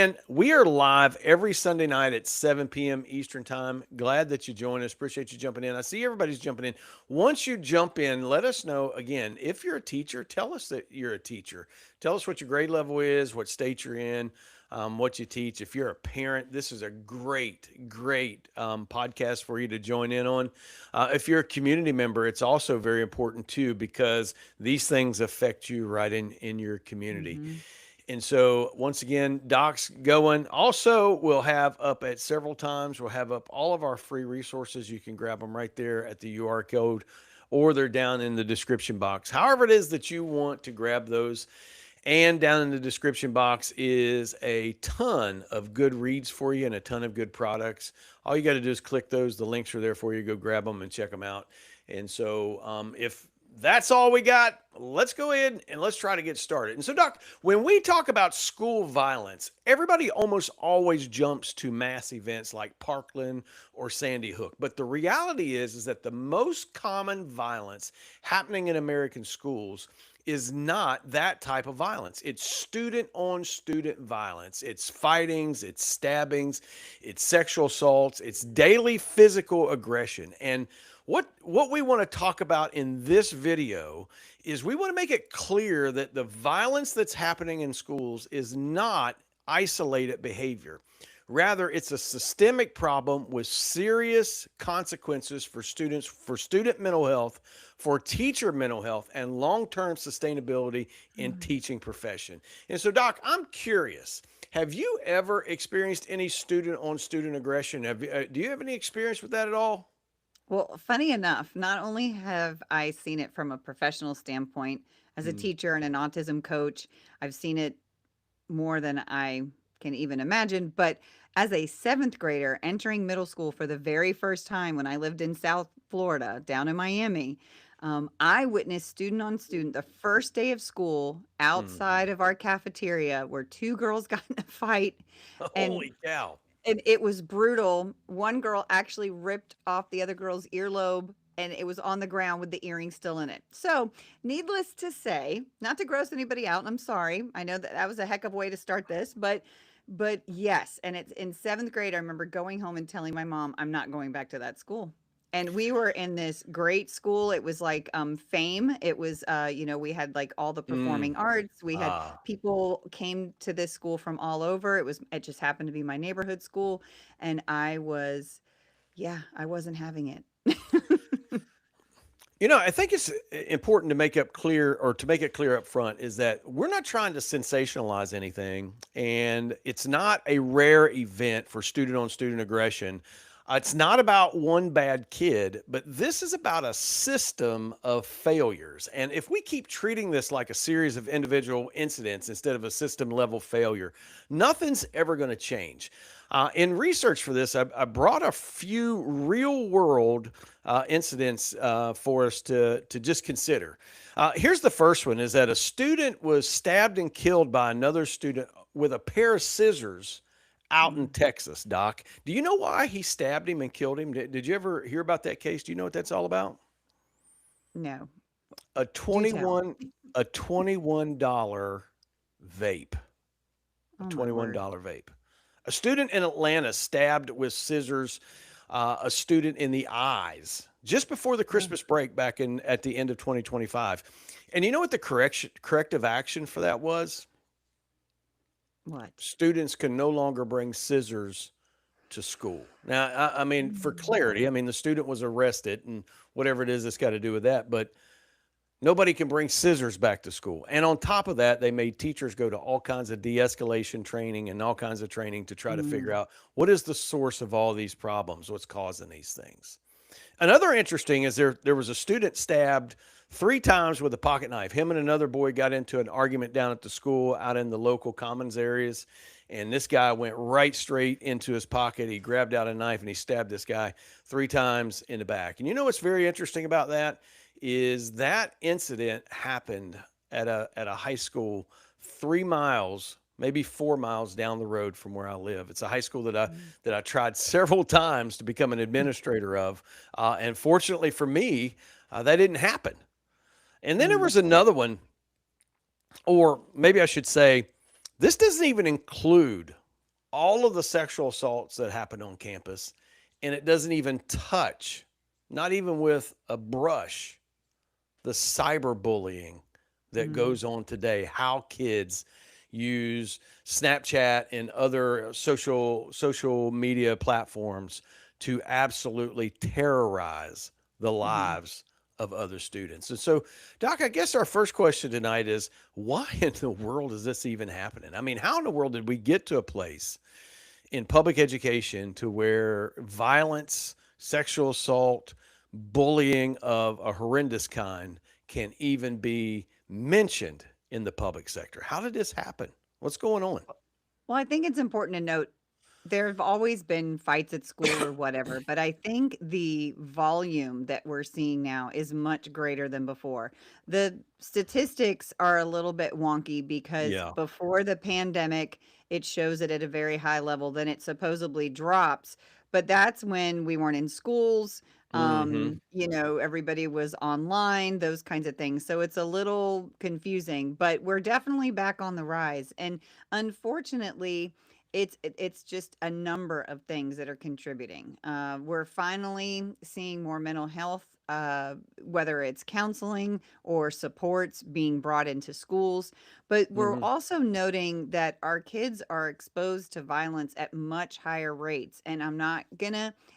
And we are live every Sunday night at 7 p.m. Eastern Time. Glad that you joined us. Appreciate you jumping in. I see everybody's jumping in. Once you jump in, let us know again. If you're a teacher, tell us that you're a teacher. Tell us what your grade level is, what state you're in, what you teach. If you're a parent, this is a great podcast for you to join in on. If you're a community member, it's also very important too because these things affect you right in your community. Mm-hmm. And so once again, Doc's going. Also, we'll have up at several times, we'll have up all of our free resources. You can grab them right there at the UR code or they're down in the description box. However it is that you want to grab those. And down in the description box is a ton of good reads for you and a ton of good products. All you got to do is click those. The links are there for you. Go grab them and check them out. And so if that's all we got, let's go ahead and let's try to get started. And so, Doc, when we talk about school violence, everybody almost always jumps to mass events like Parkland or Sandy Hook. But the reality is that the most common violence happening in American schools is not that type of violence. It's student on student violence. It's fightings, it's stabbings, it's sexual assaults, it's daily physical aggression. And what we want to talk about in this video is we want to make it clear that the violence that's happening in schools is not isolated behavior. Rather, it's a systemic problem with serious consequences for students, for student mental health, for teacher mental health, and long-term sustainability in teaching profession. And so, Doc, I'm curious. Have you ever experienced any student-on-student aggression? Do you have any experience with that at all? Well, funny enough, not only have I seen it from a professional standpoint as a Mm, teacher and an autism coach, I've seen it more than I can even imagine. But as a seventh grader entering middle school for the very first time when I lived in South Florida, down in Miami, I witnessed student on student the first day of school outside mhm. of our cafeteria where two girls got in a fight. And Holy cow. And it was brutal. One girl actually ripped off the other girl's earlobe, and it was on the ground with the earring still in it. So, needless to say, not to gross anybody out, and I'm sorry. I know that that was a heck of a way to start this, but yes, and it's in 7th grade. I remember going home and telling my mom, "I'm not going back to that school." And we were in this great school. It was like fame. It was we had like all the Mm, performing arts. We had ah. people came to this school from all over. It just happened to be my neighborhood school, and I wasn't having it. I think it's important to make up clear or to make it clear up front is that we're not trying to sensationalize anything, and it's not a rare event for student on student aggression. It's not about one bad kid, but this is about a system of failures. And if we keep treating this like a series of individual incidents instead of a system level failure, nothing's ever going to change. In research for this, I brought a few real world incidents for us to just consider. Here's the first one: is that a student was stabbed and killed by another student with a pair of scissors out in Mm, Texas. Doc, do you know why he stabbed him and killed him? Did you ever hear about that case? Do you know what that's all about? no, A do tell. 21 a $21 vape. A Oh my word. $21 vape. A student in Atlanta stabbed with scissors a student in the eyes just before the Oh, Christmas break back in at the end of 2025. And you know what the corrective action for that was? what? Students can no longer bring scissors to school. Now, I mean, for Mm. clarity, I mean, the student was arrested and whatever it is that's got to do with that, but nobody can bring scissors back to school. And on top of that, they made teachers go to all kinds of de escalation training and all kinds of training to try to figure Mm. out what is the source of all these problems, what's causing these things. Another interesting is there was a student stabbed 3 times with a pocket knife. Him and another boy got into an argument down at the school out in the local commons areas. And this guy went right straight into his pocket. He grabbed out a knife and he stabbed this guy 3 times in the back. And you know what's very interesting about that is that incident happened at a high school 3 miles, maybe 4 miles down the road from where I live. It's a high school that I tried several times to become an administrator of, and fortunately for me, that didn't happen. And then there Mm. was another one, or maybe I should say, this doesn't even include all of the sexual assaults that happen on campus, and it doesn't even touch, not even with a brush, the cyberbullying that Mm, goes on today, how kids use Snapchat and other social media platforms to absolutely terrorize the mhm. lives of other students. And so, Doc, I guess our first question tonight is why in the world is this even happening? I mean, how in the world did we get to a place in public education to where violence, sexual assault, bullying of a horrendous kind can even be mentioned in the public sector? How did this happen? What's going on? Well, I think it's important to note there have always been fights at school or whatever, but I think the volume that we're seeing now is much greater than before. The statistics are a little bit wonky because Yeah. before the pandemic, it shows it at a very high level, then it supposedly drops. But that's when we weren't in schools. Mm-hmm. Everybody was online, those kinds of things. So it's a little confusing, but we're definitely back on the rise. And unfortunately, it's just a number of things that are contributing. We're finally seeing more mental health, whether it's counseling or supports being brought into schools. But we're Mm-hmm. also noting that our kids are exposed to violence at much higher rates. And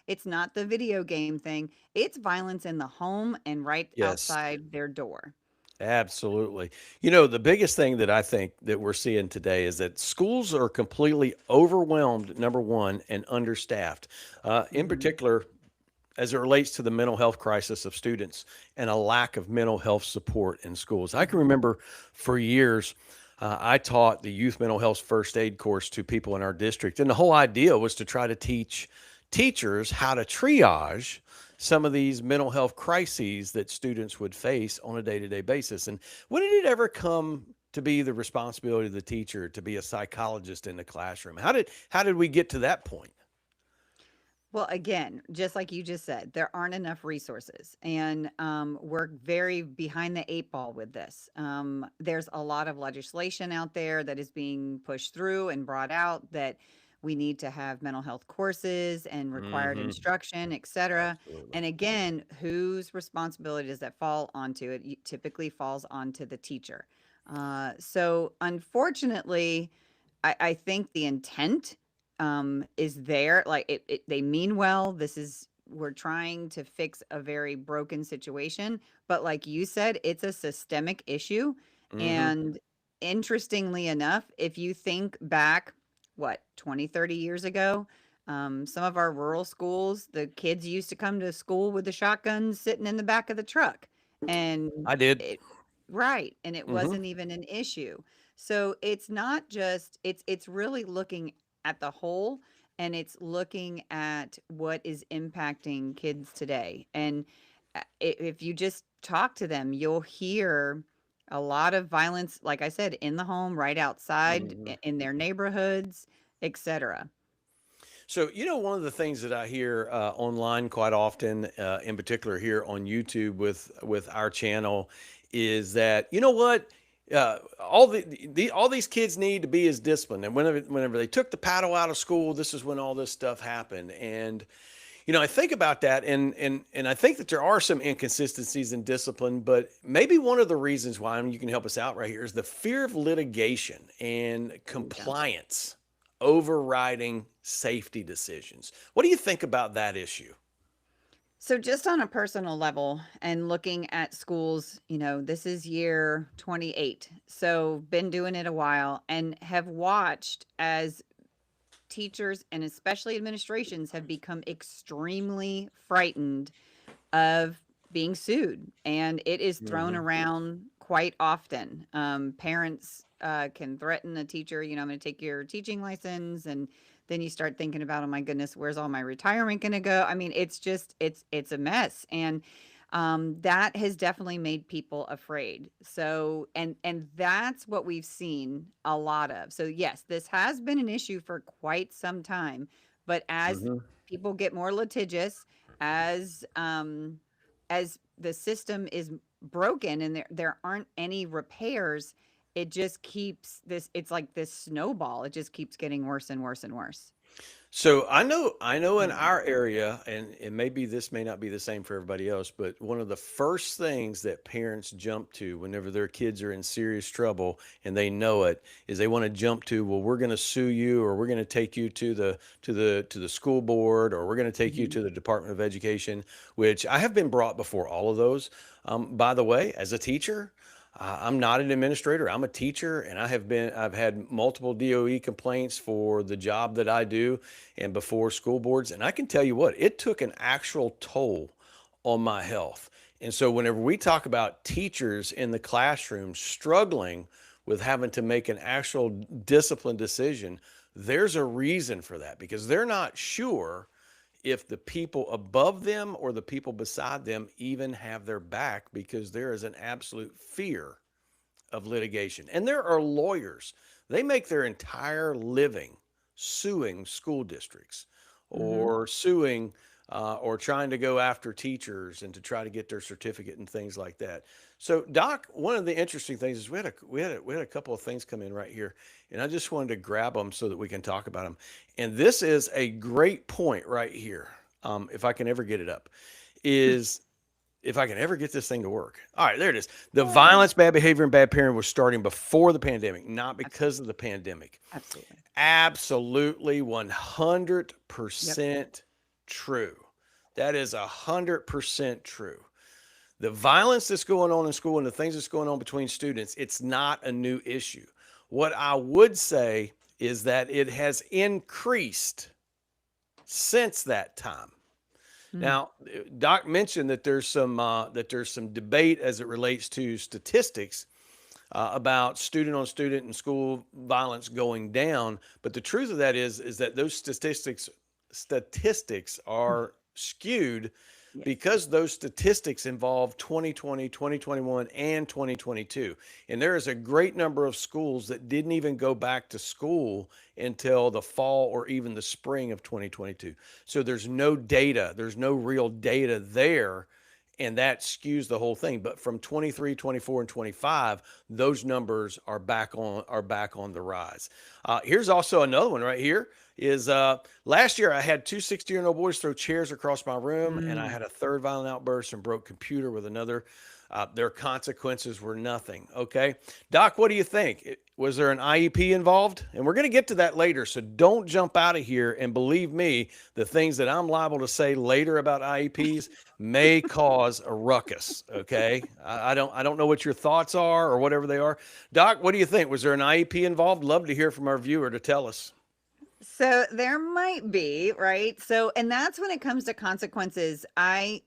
it's not the video game thing, it's violence in the home and right Yes. outside their door. Absolutely. You know, the biggest thing that I think that we're seeing today is that schools are completely overwhelmed, number one, and understaffed. In Hmm. particular, as it relates to the mental health crisis of students and a lack of mental health support in schools. I can Hmm. remember for years, I taught the youth mental health first aid course to people in our district. And the whole idea was to try to teach teachers how to triage some of these mental health crises that students would face on a day to day basis. And when did it ever come to be the responsibility of the teacher to be a psychologist in the classroom? How did we get to that point? Well, again, just like you just said, there aren't enough resources, and we're very behind the eight ball with this. There's a lot of legislation out there that is being pushed through and brought out that we need to have mental health courses and required Hmm. instruction, et cetera. Absolutely. And again, whose responsibility does that fall onto? It typically falls onto the teacher. So, unfortunately, I think the intent is there. Like they mean well. We're trying to fix a very broken situation. But like you said, it's a systemic issue. Hmm. And interestingly enough, if you think back, 20, 30 years ago, some of our rural schools, the kids used to come to school with the shotguns sitting in the back of the truck. And I did. it, right. And it Hmm. wasn't even an issue. So it's not just it's really looking at the whole, and it's looking at what is impacting kids today. And if you just talk to them, you'll hear a lot of violence, like I said, in the home, right outside, Hmm. in their neighborhoods, etc. So, one of the things that I hear online quite often, in particular here on YouTube with our channel, is that what all these kids need to be is disciplined. And whenever they took the paddle out of school, this is when all this stuff happened. And I think about that, and I think that there are some inconsistencies in discipline, but maybe one of the reasons why, and you can help us out right here, is the fear of litigation and Oh yeah. compliance overriding safety decisions. What do you think about that issue? So, just on a personal level and looking at schools, this is year 28. So, been doing it a while and have watched as teachers and especially administrations have become extremely frightened of being sued, and it is thrown Hmm. around quite often. Parents can threaten a teacher, I'm going to take your teaching license, and then you start thinking about, oh my goodness, where's all my retirement going to go? I mean, it's a mess, and that has definitely made people afraid. So, and that's what we've seen a lot of. So, yes, this has been an issue for quite some time, but as Hmm. people get more litigious, as the system is broken and there aren't any repairs, it just keeps this, it's like this snowball. It just keeps getting worse and worse and worse. So I know in Mm. our area, and maybe this may not be the same for everybody else, but one of the first things that parents jump to whenever their kids are in serious trouble and they know it is they want to jump to, well, we're going to sue you, or we're going to take you to the school board, or we're going to take you Mhm. to the Department of Education, which I have been brought before all of those. By the way, as a teacher, I'm not an administrator. I'm a teacher, and I've had multiple DOE complaints for the job that I do and before school boards. And I can tell you what, it took an actual toll on my health. And so whenever we talk about teachers in the classroom struggling with having to make an actual discipline decision, there's a reason for that, because they're not sure if the people above them or the people beside them even have their back, because there is an absolute fear of litigation. And there are lawyers, they make their entire living suing school districts, Mhm. or suing or trying to go after teachers and to try to get their certificate and things like that. So, Doc, one of the interesting things is we had a couple of things come in right here, and I just wanted to grab them so that we can talk about them. And this is a great point right here. If I can ever get it up, is if I can ever get this thing to work. All right, there it is. The Yay. violence, bad behavior, and bad parenting was starting before the pandemic, not because of Absolutely. the pandemic. Absolutely. Absolutely Yep. 100% true. That is 100% true. The violence that's going on in school and the things that's going on between students, it's not a new issue. What I would say is that it has increased since that time. Mm. Now, Doc mentioned that there's some debate as it relates to statistics about student on student and school violence going down. But the truth of that is that those statistics are skewed Yes. because those statistics involve 2020, 2021, and 2022. And there is a great number of schools that didn't even go back to school until the fall or even the spring of 2022. So there's no data, there's no real data there, and that skews the whole thing. But from 23, 24, and 25, those numbers are back on the rise. Here's also another one right here. Is last year I had two 60-year-old boys throw chairs across my room, and I Mm. had a third violent outburst and broke computer with another. Their consequences were nothing. Okay, Doc, what do you think? Was there an IEP involved? And we're going to get to that later, so don't jump out of here. And believe me, the things that I'm liable to say later about IEPs may cause a ruckus. Okay, I don't know what your thoughts are or whatever they are. Doc, what do you think? Was there an IEP involved? Love to hear from our viewer to tell us. So there might be, right? So, and that's when it comes to consequences. I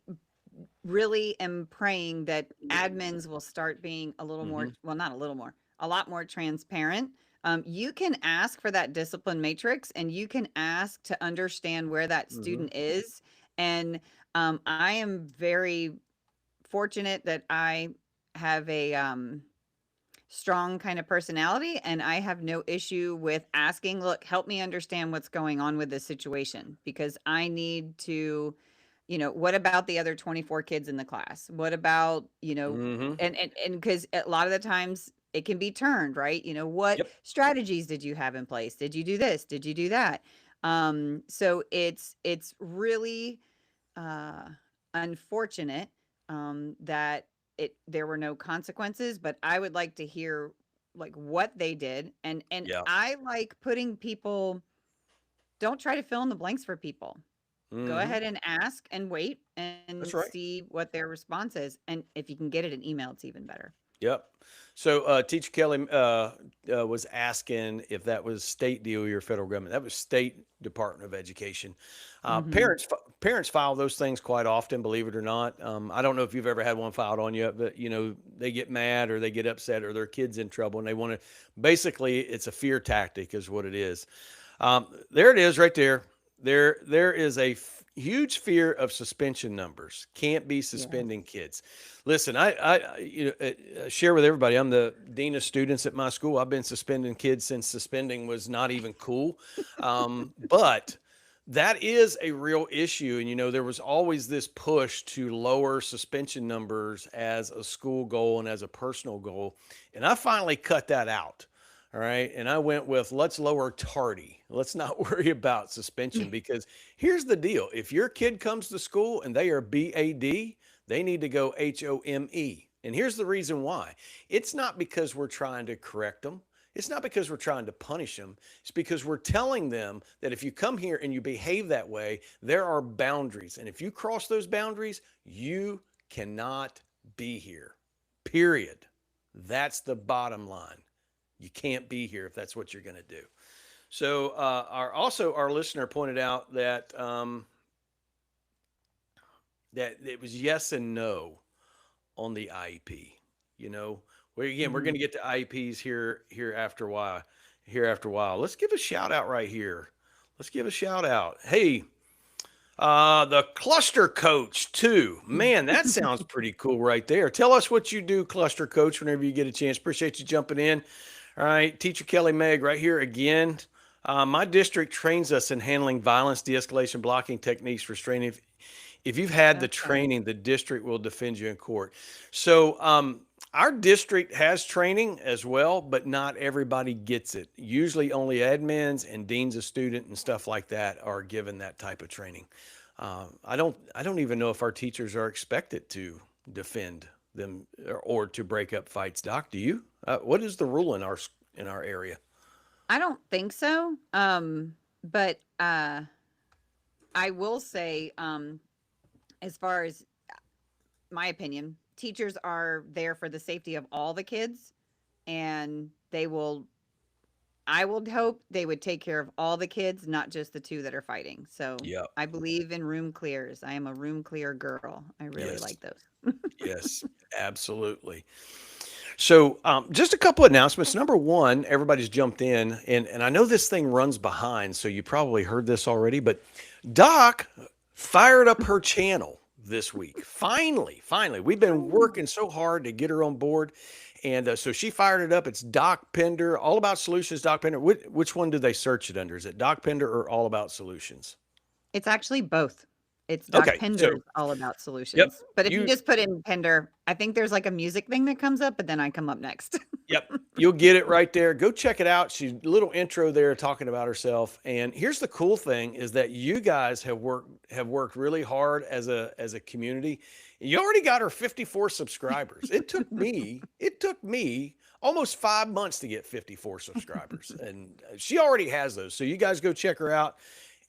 really am praying that admins will start being a little more, Hmm. well, not a little more, a lot more transparent. You can ask for that discipline matrix and you can ask to understand where that Hmm. student is. And I am very fortunate that I have a strong kind of personality and I have no issue with asking, look, help me understand what's going on with this situation because I need to, what about the other 24 kids in the class? What about, Hmm. and cuz a lot of the times it can be turned, right? What Yep. strategies did you have in place? Did you do this? Did you do that? So it's really uh, unfortunate that there were no consequences, but I would like to hear like what they did, and Yeah. I like putting people. Don't try to fill in the blanks for people. Go Hmm. ahead and ask and wait and That's right. see what their response is, and if you can get it in email, it's even better. Yep. So Teacher Kelly was asking if that was state DOE or federal government. That was state Department of Education. Hmm. Parents file those things quite often, believe it or not. I don't know if you've ever had one filed on you, but they get mad or they get upset or their kid's in trouble and they want to. Basically, it's a fear tactic, is what it is. There it is, right there. There is a huge fear of suspension numbers. Can't be Yes. suspending kids. Listen, share with everybody. I'm the dean of students at my school. I've been suspending kids since suspending was not even cool. But That is a real issue. And, there was always this push to lower suspension numbers as a school goal and as a personal goal. And I finally cut that out. All right. And I went with let's lower tardy. Let's not worry about suspension because here's the deal. If your kid comes to school and they are BAD, they need to go HOME. And here's the reason why it's not because we're trying to correct them. It's not because we're trying to punish them. It's because we're telling them that if you come here and you behave that way, there are boundaries. And if you cross those boundaries, you cannot be here. Period. That's the bottom line. You can't be here if that's what you're going to do. So, our listener pointed out that it was yes and no on the IEP. You know, we're going Mhm. to get to IEPs here after a while. Here after a while, let's give a shout out right here. Let's give a shout out. Hey, the cluster coach too. Man, that sounds pretty cool right there. Tell us what you do, cluster coach, whenever you get a chance. Appreciate you jumping in. All right, Teacher Kelly Meg right here again. My district trains us in handling violence, de-escalation, blocking techniques, restraining. If you've had the That's fun. training, the district will defend you in court. So, our district has training as well, but not everybody gets it. Usually, only admins and deans of student and stuff like that are given that type of training. I don't even know if our teachers are expected to defend them or to break up fights. Doc, do you? What is the rule in our area? I don't think so. But I will say, as far as my opinion, teachers are there for the safety of all the kids, and they will. I would hope they would take care of all the kids, not just the two that are fighting. So Yeah. I believe in room clears. I am a room clear girl. I really Yes. like those. Yes. Absolutely. So, just a couple of announcements. Number one, everybody's jumped in, and I know this thing runs behind, so you probably heard this already, but Doc fired up her channel this week. Finally, we've been Oh. working so hard to get her on board, and so she fired it up. It's Doc Pender, All About Solutions. Doc Pender. Which one do they search it under? Is it Doc Pender or All About Solutions? It's actually both. It's Doc Okay, so Pender's All About yep, Solutions. But if you you just put in Pender, I think there's like a music thing that comes up, but then I come up next. Yep. You'll get it right there. Go check it out. She's a little intro there talking about herself. And here's the cool thing is that you guys have worked really hard as a community. You already got her 54 subscribers. It took me almost 5 months to get 54 subscribers. And she already has those. So you guys go check her out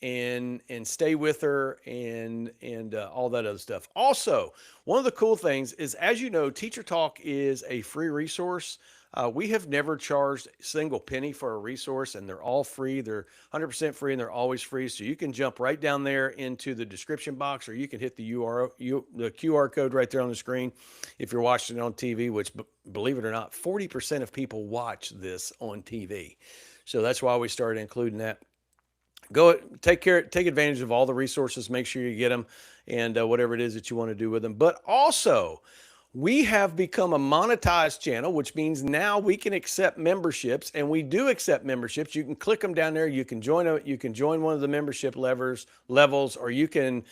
and stay with her and all that other stuff. Also, one of the cool things is, as you know, Teacher Talk is a free resource. We have never charged a single penny for a resource, and they're all free. They're 100% free, and they're always free. So you can jump right down there into the description box, or you can hit the the QR code right there on the screen if you're watching it on TV. Which, believe it or not, 40% of people watch this on TV. So that's why we started including that. Go take advantage of all the resources. Make sure you get them, and whatever it is that you want to do with them. But also, we have become a monetized channel, which means now we can accept memberships, and we do accept memberships. You can click them down there. You can join one of the membership levels, or you can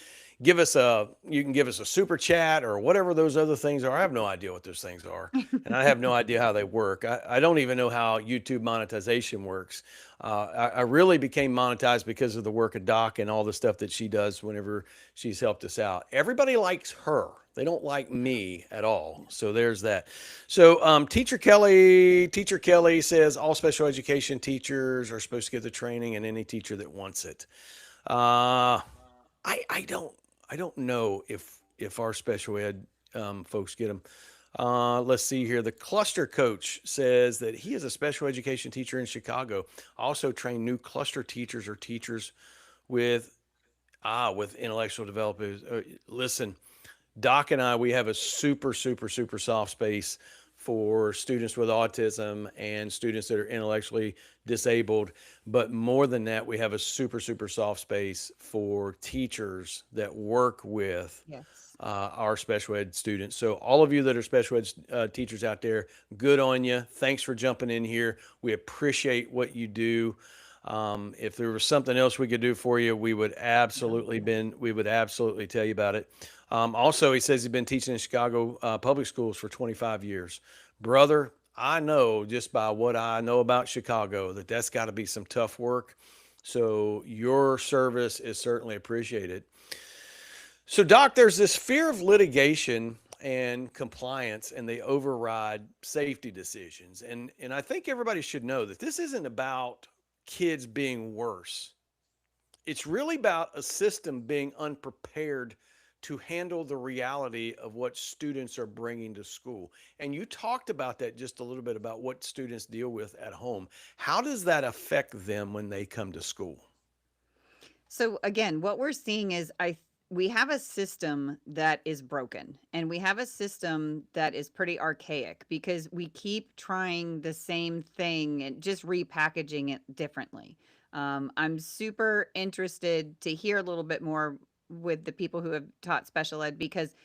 give us a super chat or whatever those other things are. I have no idea what those things are, and I have no idea how they work. I don't even know how YouTube monetization works. I really became monetized because of the work of Doc and all the stuff that she does whenever she's helped us out. Everybody likes her. They don't like me at all. So there's that. So, Teacher Kelly says all special education teachers are supposed to get the training, and any teacher that wants it. Uh, I don't know if our special ed folks get them. Let's see here. The cluster coach says that he is a special education teacher in Chicago. Also train new cluster teachers or teachers with with intellectual developers. Listen, Doc and I, we have a super, super, super soft space for students with autism and students that are intellectually disabled. But more than that, we have a super, super soft space for teachers that work with Yes. our special ed students. So, all of you that are special ed teachers out there, good on you. Thanks for jumping in here. We appreciate what you do. If there was something else we could do for you, Yeah. we would absolutely tell you about it. Also, he says he's been teaching in Chicago public schools for 25 years. Brother, I know just by what I know about Chicago that that's got to be some tough work. So your service is certainly appreciated. So, Doc, there's this fear of litigation and compliance, and they override safety decisions. And I think everybody should know that this isn't about kids being worse. It's really about a system being unprepared to handle the reality of what students are bringing to school. And you talked about that just a little bit about what students deal with at home. How does that affect them when they come to school? So again, what we're seeing is we have a system that is broken, and we have a system that is pretty archaic because we keep trying the same thing and just repackaging it differently. I'm super interested to hear a little bit more with the people who have taught special ed, because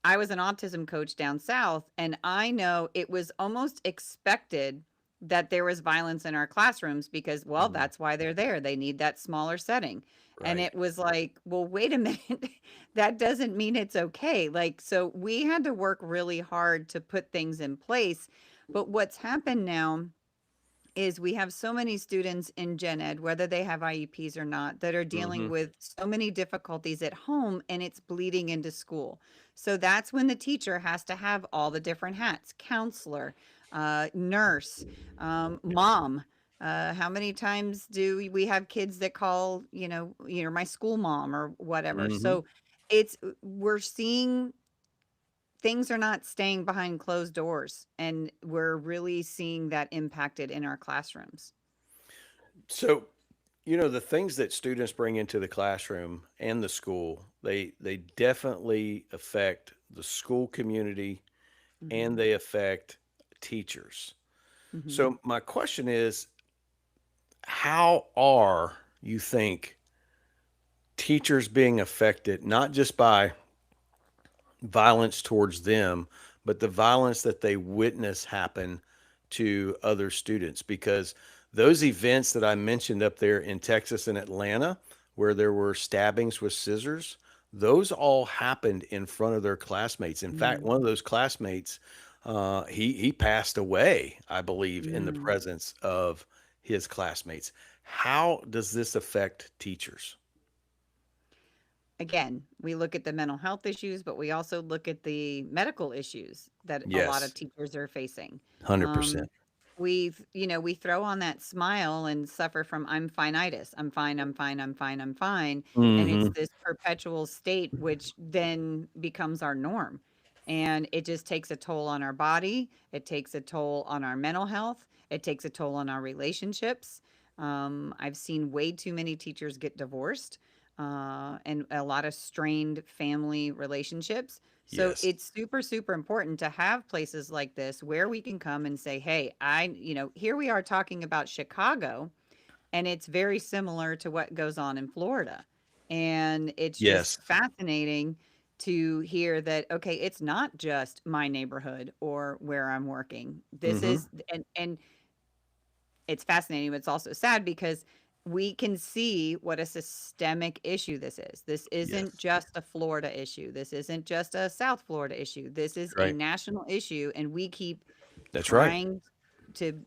I was an autism coach down south, and I know it was almost expected that there was violence in our classrooms because, well, Mhm. that's why they're there. They need that smaller setting. And Right. it was like, well, wait a minute. That doesn't mean it's okay. Like, so we had to work really hard to put things in place. But what's happened now is we have so many students in gen ed, whether they have IEPs or not, that are dealing Hmm. with so many difficulties at home, and it's bleeding into school. So that's when the teacher has to have all the different hats: counselor, nurse, mom. How many times do we have kids that call, my school mom or whatever? Hmm. So we're seeing things are not staying behind closed doors, and we're really seeing that impacted in our classrooms. So, the things that students bring into the classroom and the school, they definitely affect the school community and Mhm. they affect teachers. Mhm. So my question is, how are you think teachers being affected not just by violence towards them, but the violence that they witness happen to other students? Because those events that I mentioned up there in Texas and Atlanta, where there were stabbings with scissors, those all happened in front of their classmates. In fact, Mm. one of those classmates, he passed away, I believe, in the Mm. presence of his classmates. How does this affect teachers? Again, we look at the mental health issues, but we also look at the medical issues that a lot of Yes, teachers are facing. 100%. Um, we throw on that smile and suffer from I'm fineitis. I'm fine, I'm fine, I'm fine, I'm fine. And it's Hmm. this perpetual state, which then becomes our norm. And it just takes a toll on our body. It takes a toll on our mental health. It takes a toll on our relationships. I've seen way too many teachers get divorced, and a lot of strained family relationships. So Yes. it's super, super important to have places like this where we can come and say, hey, here we are talking about Chicago, and it's very similar to what goes on in Florida. And it's just Yes. fascinating to hear that, okay, it's not just my neighborhood or where I'm working. This Hmm. is, and it's fascinating, but it's also sad because we can see what a systemic issue this is. This isn't Yes. just a Florida issue. This isn't just a South Florida issue. This is a Right. national issue, and we keep That's right. trying to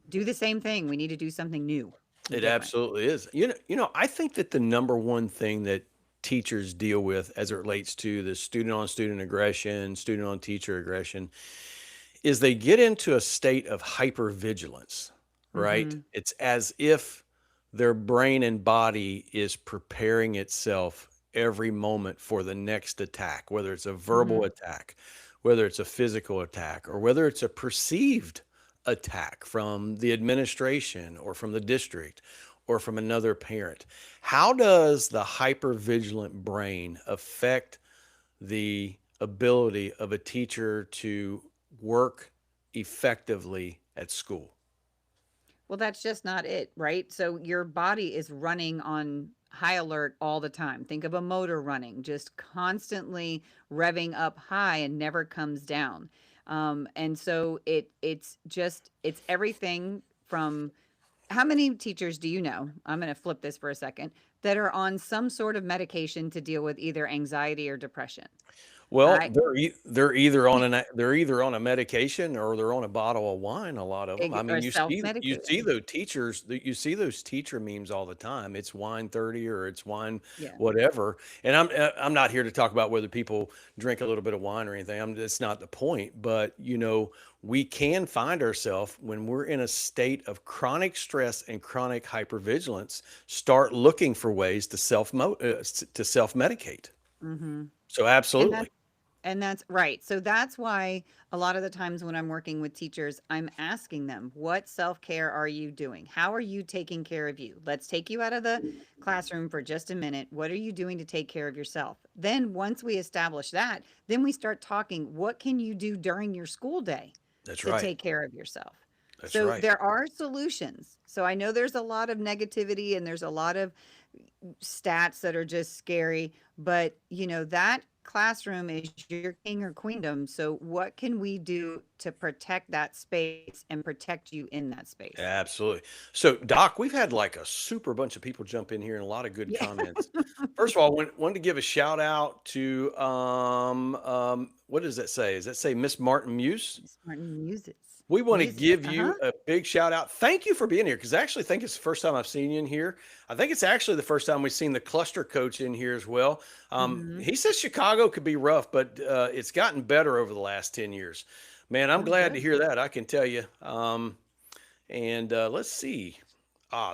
do the same thing. We need to do something new and It different. absolutely is. I think that the number one thing that teachers deal with as it relates to the student on student aggression, student on teacher aggression, is they get into a state of hypervigilance, right? Mhm. It's as if their brain and body is preparing itself every moment for the next attack, whether it's a verbal Mhm. attack, whether it's a physical attack, or whether it's a perceived attack from the administration or from the district or from another parent. How does the hypervigilant brain affect the ability of a teacher to work effectively at school? Well, that's just not it, right? So your body is running on high alert all the time. Think of a motor running, just constantly revving up high and never comes down. And so it's everything from How many teachers do you know? I'm going to flip this for a second, that are on some sort of medication to deal with either anxiety or depression. Well, I they're either on a medication or they're on a bottle of wine, a lot of them. I Or mean, you see self-medicating. those teachers, you see those teacher memes all the time. It's wine 30 or it's wine Yeah. whatever. And I'm not here to talk about whether people drink a little bit of wine or anything. That's not the point, but we can find ourselves when we're in a state of chronic stress and chronic hypervigilance, start looking for ways to self-medicate. Mhm. So And that absolutely. And that's right. So that's why a lot of the times when I'm working with teachers, I'm asking them, what self care are you doing? How are you taking care of you? Let's take you out of the classroom for just a minute. What are you doing to take care of yourself? Then, once we establish that, then we start talking, what can you do during your school day That's to right. take care of yourself? That's So right. there are solutions. So I know there's a lot of negativity and there's a lot of stats that are just scary, but that classroom is your king or queendom. So what can we do to protect that space and protect you in that space? Absolutely. So, Doc, we've had like a super bunch of people jump in here and a lot of good Yeah. comments. First of all, wanted to give a shout out to what does that say? Does that say Miss Martin Muse? Miss Martin uses We want to music. give Uh-huh. you a big shout out. Thank you for being here because I actually think it's the first time I've seen you in here. I think it's actually the first time we've seen the cluster coach in here as well. Hmm. He says Chicago could be rough, but it's gotten better over the last 10 years. Man, I'm Oh, glad to good. hear that. I can tell you. And let's see.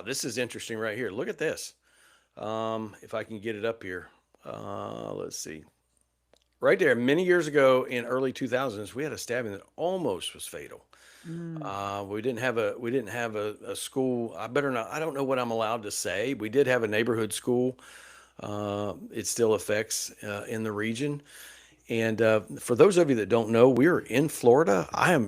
This is interesting right here. Look at this. If I can get it up here. Let's see. Right there, many years ago in early 2000s, we had a stabbing that almost was fatal. Mm. We didn't have a school. I better not. I don't know what I'm allowed to say. We did have a neighborhood school. It still affects in the region. And for those of you that don't know, we're in Florida.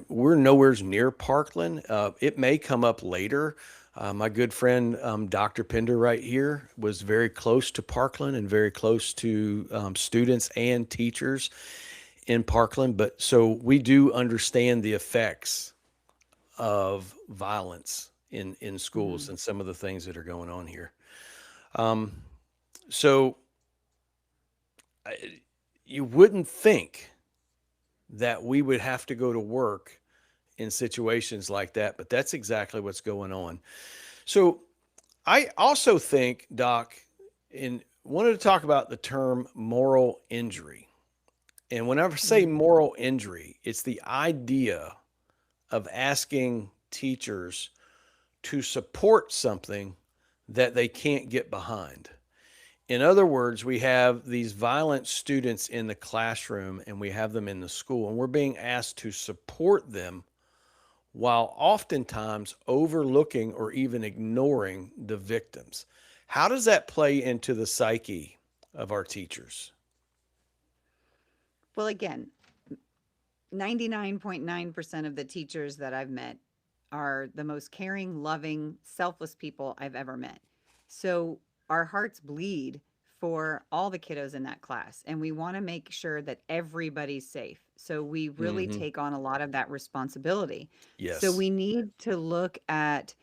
We're nowhere near Parkland. It may come up later. My good friend Dr. Pender right here was very close to Parkland and very close to students and teachers in Parkland. But so we do understand the effects of violence in schools Hmm. and some of the things that are going on here. Um, so I, you wouldn't think that we would have to go to work in situations like that, but that's exactly what's going on. So I also think, Doc, in wanted to talk about the term moral injury. And whenever I say Mm. moral injury, it's the idea of asking teachers to support something that they can't get behind. In other words, we have these violent students in the classroom and we have them in the school, and we're being asked to support them while oftentimes overlooking or even ignoring the victims. How does that play into the psyche of our teachers? Well, again, 99.9% of the teachers that I've met are the most caring, loving, selfless people I've ever met. So our hearts bleed for all the kiddos in that class, and we want to make sure that everybody's safe. So we really Hmm. take on a lot of that responsibility. So Yes. we need to look at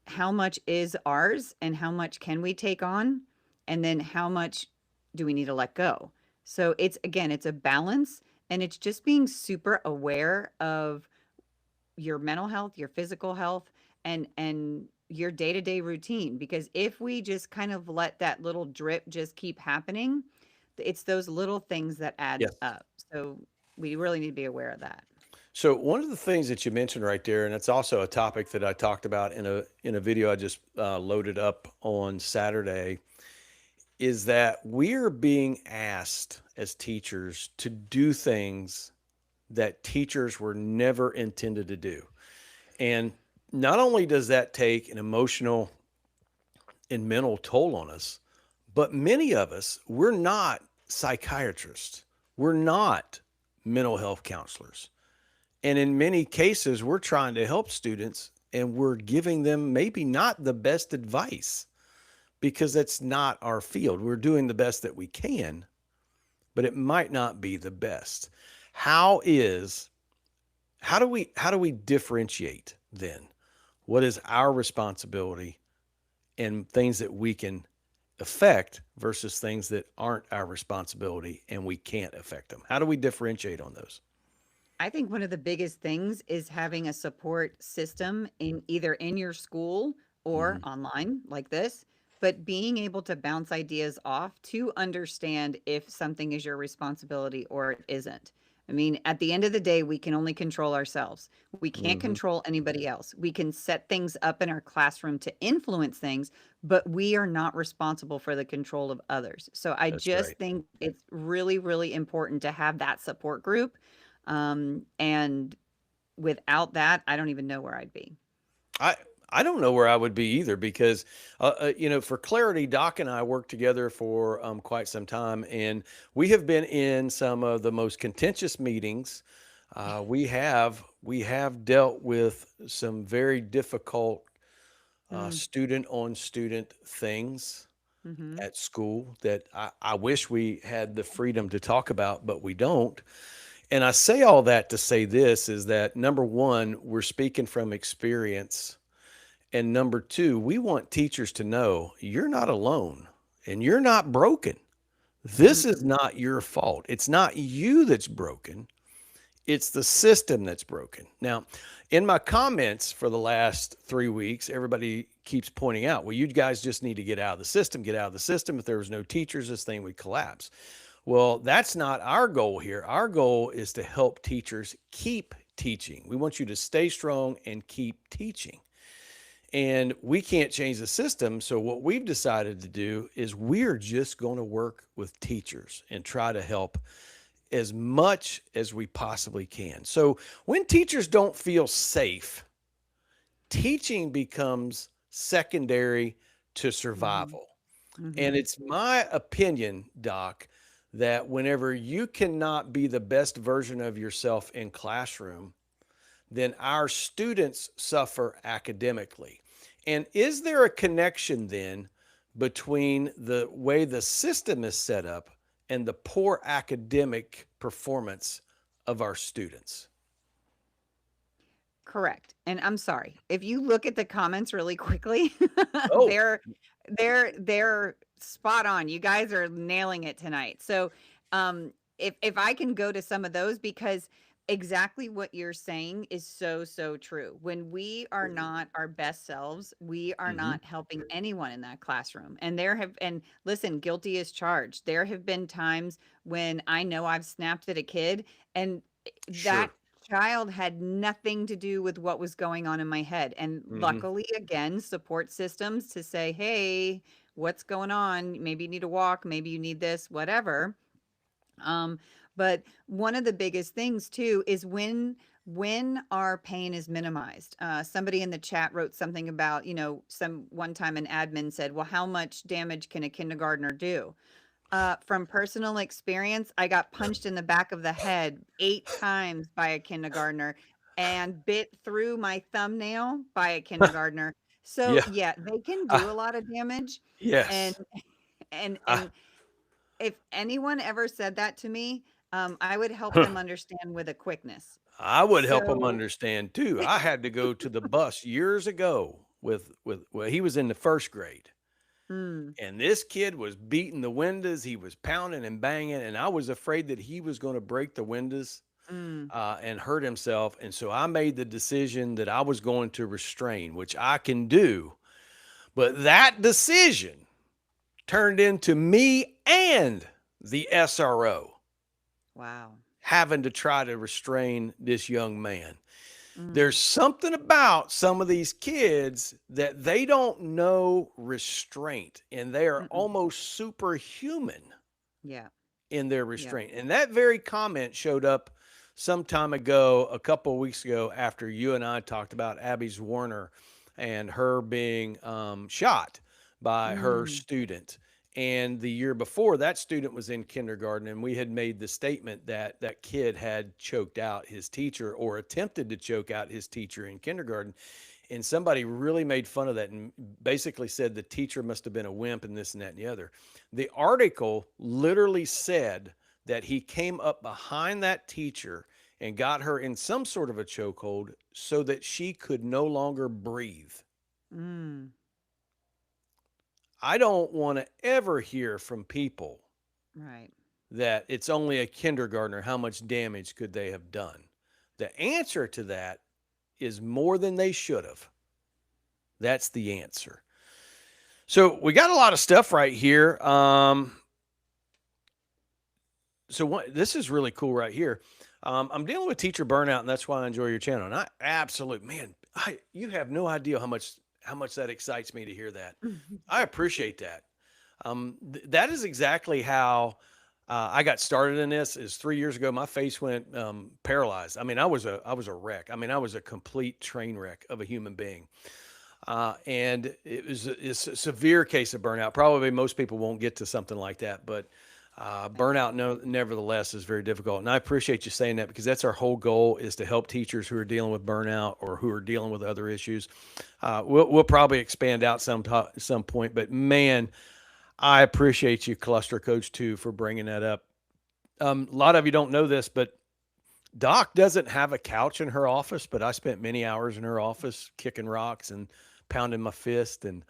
how much is ours and how much can we take on, and then how much do we need to let go. So it's, again, it's a balance, and it's just being super aware of your mental health, your physical health, and your day-to-day routine, because if we just kind of let that little drip just keep happening, it's those little things that add Yes. up. So we really need to be aware of that. So one of the things that you mentioned right there, and it's also a topic that I talked about in a video I just loaded up on Saturday, is that we're being asked as teachers to do things that teachers were never intended to do. And not only does that take an emotional and mental toll on us, but many of us, we're not psychiatrists. We're not mental health counselors. And in many cases, we're trying to help students and we're giving them maybe not the best advice because that's not our field. We're doing the best that we can, but it might not be the best. How is how do we differentiate then? what is our responsibility and things that we can affect versus things that aren't our responsibility and we can't affect them? How do we differentiate on those? I think one of the biggest things is having a support system in either in your school or Hmm. online like this, but being able to bounce ideas off to understand if something is your responsibility or it isn't. I mean, at the end of the day, we can only control ourselves. We can't Hmm. control anybody else. We can set things up in our classroom to influence things, but we are not responsible for the control of others. So I That's just right. think it's really, really important to have that support group, and without that, I don't even know where I'd be. I I don't know where I would be either because, for clarity, Doc and I worked together for quite some time, and we have been in some of the most contentious meetings. We have dealt with some very difficult Mm, student on student things mhm. at school that I wish we had the freedom to talk about, but we don't. And I say all that to say this is that number one, we're speaking from experience, and number two, we want teachers to know you're not alone and you're not broken. This is Mm-mm. not your fault. It's not you that's broken. It's the system that's broken. Now, in my comments for the last 3 weeks, everybody keeps pointing out, well, you guys just need to get out of the system, get out of the system. If there was no teachers, this thing would collapse. Well, that's not our goal here. Our goal is to help teachers keep teaching. We want you to stay strong and keep teaching. And we can't change the system. So, what we've decided to do is we're just going to work with teachers and try to help as much as we possibly can. So, when teachers don't feel safe, teaching becomes secondary to Mhm. survival. And Mhm. it's my opinion, Doc, that whenever you cannot be the best version of yourself in classroom, then our students suffer academically. And is there a connection then between the way the system is set up and the poor academic performance of our students? Correct, and I'm sorry. If you look at the comments really quickly, Oh, they're they're spot on. You guys are nailing it tonight. So, if I can go to some of those, because exactly what you're saying is so, so true. When we are not our best selves, we are hmm, not helping anyone in that classroom. And listen, guilty as charged. There have been times when I know I've snapped at a kid, and that sure. child had nothing to do with what was going on in my head. And Hmm. luckily, again, support systems to say, hey, what's going on? Maybe you need a walk, maybe you need this, whatever. Um, but one of the biggest things too is when our pain is minimized. Somebody in the chat wrote something about, some one time an admin said, well, how much damage can a kindergartner do? From personal experience, I got punched in the back of the head 8 times by a kindergartner and bit through my thumbnail by a kindergartner. So, Yeah. yeah, they can I, do a lot of damage, and yes. and I, and if anyone ever said that to me, I would help them understand with a quickness. I would help him So understand too. I had to go to the bus years ago with well, he was in the first grade. mm, And this kid was beating the windows. He was pounding and banging, and I was afraid that he was going to break the windows mm, and hurt himself. And so I made the decision that I was going to restrain, which I can do. But that decision turned into me and the SRO wow. having to try to restrain this young man. Mm, There's something about some of these kids that they don't know restraint and they are mm-mm. almost superhuman Yeah, in their yeah. restraint. And that very comment showed up some time ago, a couple of weeks ago, after you and I talked about Abby's Warner and her being shot by her Mm, student. And the year before, that student was in kindergarten, and we had made the statement that that kid had choked out his teacher or attempted to choke out his teacher in kindergarten. And somebody really made fun of that and basically said the teacher must have been a wimp and this and that and the other. The article literally said that he came up behind that teacher and got her in some sort of a chokehold so that she could no longer breathe. Mm. I don't want to ever hear from people Right. that it's only a kindergartner. How much damage could they have done? The answer to that is more than they should have. That's the answer. So we got a lot of stuff right here. This is really cool right here. I'm dealing with teacher burnout, and that's why I enjoy your channel. And I absolutely, man, you have no idea how much that excites me to hear that. I appreciate that. That is exactly how I got started in this. Is 3 years ago, my face went paralyzed. I mean, I was a wreck. I mean, I was a complete train wreck of a human being. And it's a severe case of burnout. Probably most people won't get to something like that, but burnout, no, nevertheless, is very difficult. And I appreciate you saying that because that's our whole goal is to help teachers who are dealing with burnout or who are dealing with other issues. We'll probably expand out some point, but man, I appreciate you, Cluster Coach, too, for bringing that up. A lot of you don't know this, but Doc doesn't have a couch in her office, but I spent many hours in her office kicking rocks and pounding my fist and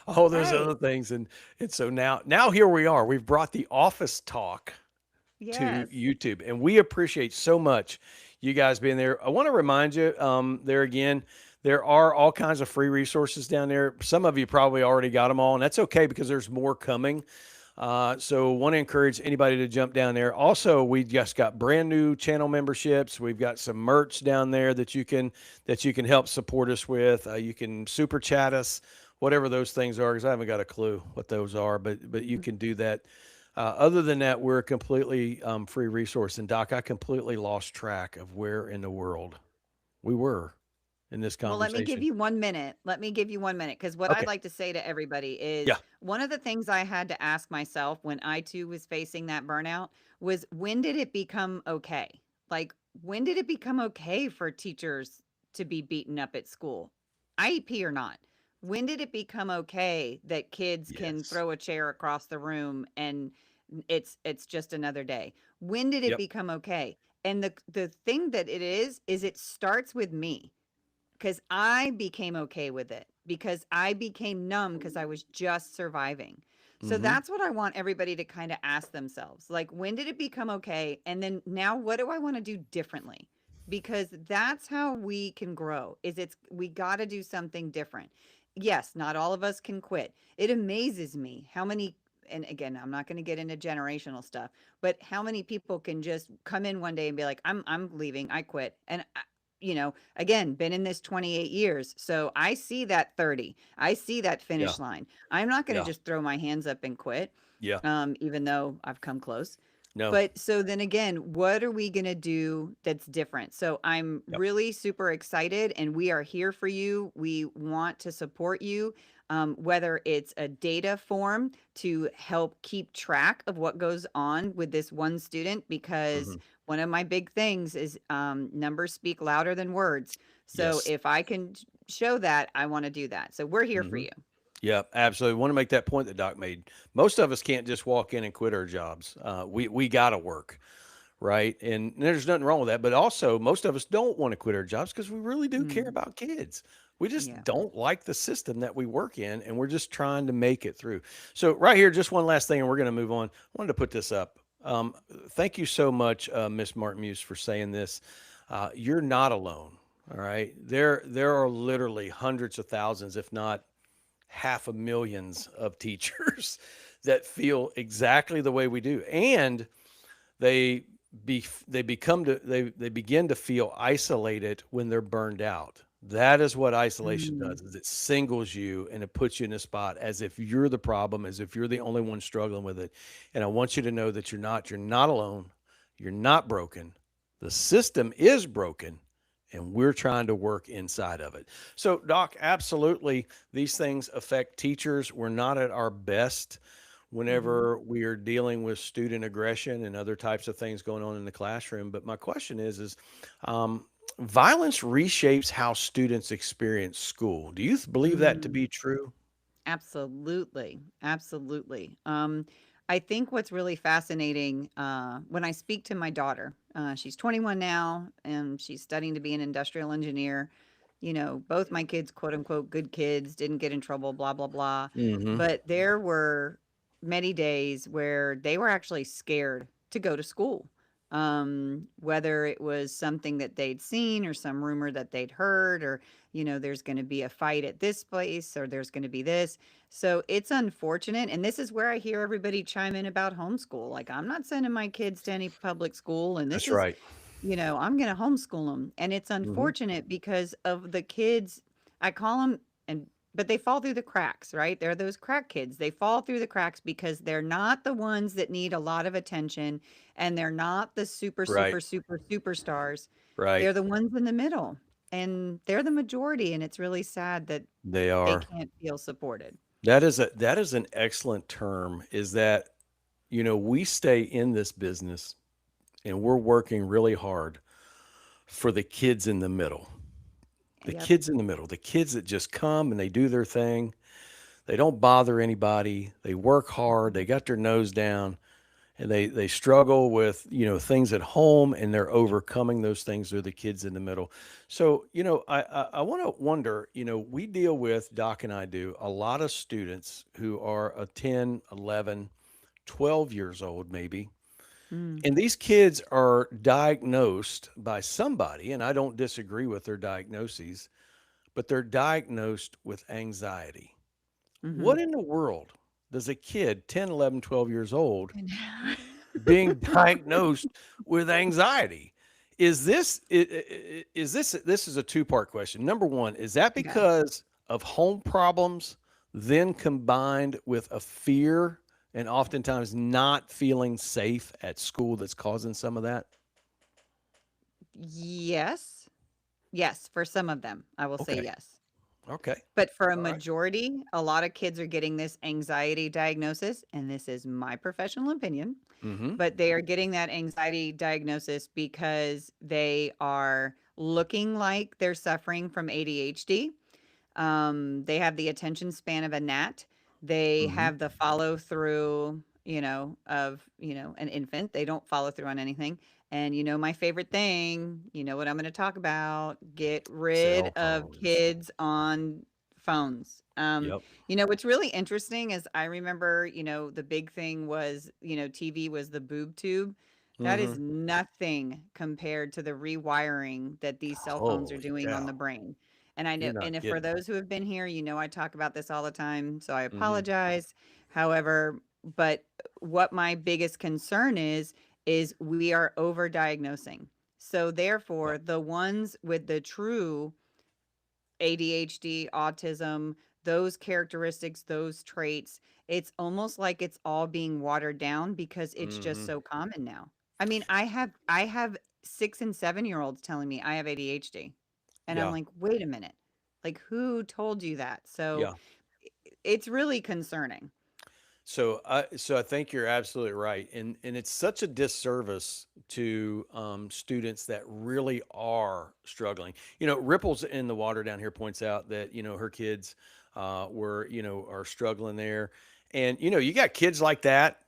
all those Hey, other things. And so now here we are. We've brought the office talk to yes. YouTube, and we appreciate so much you guys being there. I want to remind you, there again, there are all kinds of free resources down there. Some of you probably already got them all, and that's okay because there's more coming. So want to encourage anybody to jump down there. Also, we just got brand new channel memberships. We've got some merch down there that you can help support us with. You can super chat us, whatever those things are, because I haven't got a clue what those are, but you can do that. Other than that, we're a completely free resource. And Doc, I completely lost track of where in the world we were in this Well, let me give conversation. you 1 minute. Let me give you 1 minute because what I'd Okay. like to say to everybody Yeah. is one of the things I had to ask myself when I too was facing that burnout was when did it become okay? Like, when did it become okay for teachers to be beaten up at school, IEP or not? When did it become okay that kids can Yes. throw a chair across the room and it's just another day? When did it Yep. become okay? And the thing that it is it starts with me because I became okay with it because I became numb because I was just surviving. So Mm-hmm. that's what I want everybody to kind of ask themselves. Like, when did it become okay? And then now what do I want to do differently? Because that's how we can grow. We got to do something different. Yes, not all of us can quit. It amazes me how many, and again, I'm not going to get into generational stuff, but how many people can just come in one day and be like, I'm leaving, I quit. And again, been in this 28 years. So I see that 30. I see that Yeah. finish line. I'm not going to Yeah. just throw my hands up and quit, Yeah. even though I've come close. No. But so then again, what are we going to do that's different? So I'm Yep. really super excited and we are here for you. We want to support you, whether it's a data form to help keep track of what goes on with this one student, because Hmm. one of my big things is numbers speak louder than words. So Yes. if I can show that, I want to do that. So we're here for Hmm. you. Yeah, absolutely. Want to make that point that Doc made. Most of us can't just walk in and quit our jobs. We got to work, right? And there's nothing wrong with that. But also, most of us don't want to quit our jobs because we really do care Mm, about kids. We just yeah. don't like the system that we work in, and we're just trying to make it through. So, right here, just one last thing, and we're going to move on. I wanted to put this up. Thank you so much, Miss Martin Muse, for saying this. You're not alone. All right, there are literally hundreds of thousands, if not half a millions of teachers that feel exactly the way we do, and they they begin to feel isolated when they're burned out. That is what isolation Mm, does, is it singles you and it puts you in a spot as if you're the problem, as if you're the only one struggling with it. And I want you to know that you're not alone. You're not broken. The system is broken, and we're trying to work inside of it. So, Doc, absolutely, these things affect teachers. We're not at our best hmm whenever we are dealing with student aggression and other types of things going on in the classroom. But my question is, um, violence reshapes how students experience school. Do you believe that to mm. be true? Absolutely, absolutely. I think what's really fascinating, when I speak to my daughter, she's 21 now and she's studying to be an industrial engineer. You know, both my kids, quote unquote, good kids, didn't get in trouble, blah, blah, blah. Hmm. But there were many days where they were actually scared to go to school. Whether it was something that they'd seen or some rumor that they'd heard, or, there's going to be a fight at this place or there's going to be this. So it's unfortunate, and this is where I hear everybody chime in about homeschool. Like, I'm not sending my kids to any public school, and this That's is, right. I'm going to homeschool them. And it's Hmm. unfortunate because of the kids. I call them, but they fall through the cracks, right? They're those crack kids. They fall through the cracks because they're not the ones that need a lot of attention, and they're not the super, Right. super, super, superstars. Right. They're the ones in the middle, and they're the majority. And it's really sad that They they are. can't feel supported. That is an excellent term. Is that, we stay in this business and we're working really hard for the kids in the middle. The Yep. kids in the middle, the kids that just come and they do their thing. They don't bother anybody. They work hard. They got their nose down, and they struggle with, things at home, and they're overcoming those things. They're the kids in the middle. So, I want to wonder, we deal with, Doc and I do, a lot of students who are 10, 11, 12 years old maybe. Mm, And these kids are diagnosed by somebody, and I don't disagree with their diagnoses, but they're diagnosed with anxiety. What mhm. in the world does a kid 10, 11, 12 years old I know. being diagnosed with anxiety? This is a two-part question. Number one, is that Okay. because of home problems, then combined with a fear and oftentimes not feeling safe at school that's causing some of that? Yes. Yes, for some of them, I will say Okay. yes. Okay. But for a All right. majority, a lot of kids are getting this anxiety diagnosis, and this is my professional opinion, Mm-hmm. but they are getting that anxiety diagnosis because they are looking like they're suffering from ADHD. They have the attention span of a gnat. They Mm-hmm. have the follow through, of, an infant. They don't follow through on anything. And my favorite thing, what I'm going to talk about, get rid Cell of phones. kids on phones. Yep. What's really interesting is I remember, the big thing was, TV was the boob tube. That Mm-hmm. is nothing compared to the rewiring that these cell phones are Holy doing on cow. the brain. And I know, You're not and if for kidding. those who have been here, I talk about this all the time, so I Mm-hmm. apologize. However, but what my biggest concern is we are overdiagnosing. So therefore, Yep. the ones with the true ADHD, autism, those characteristics, those traits, it's almost like it's all being watered down because it's just Mm-hmm. so common now. I mean, I have 6 and 7-year-olds telling me I have ADHD. And I'm Yeah. like, "Wait a minute. Like, who told you that?" So Yeah. it's really concerning. So I think you're absolutely right, and it's such a disservice to students that really are struggling. Ripples in the water down here points out that her kids were are struggling there, and you got kids like that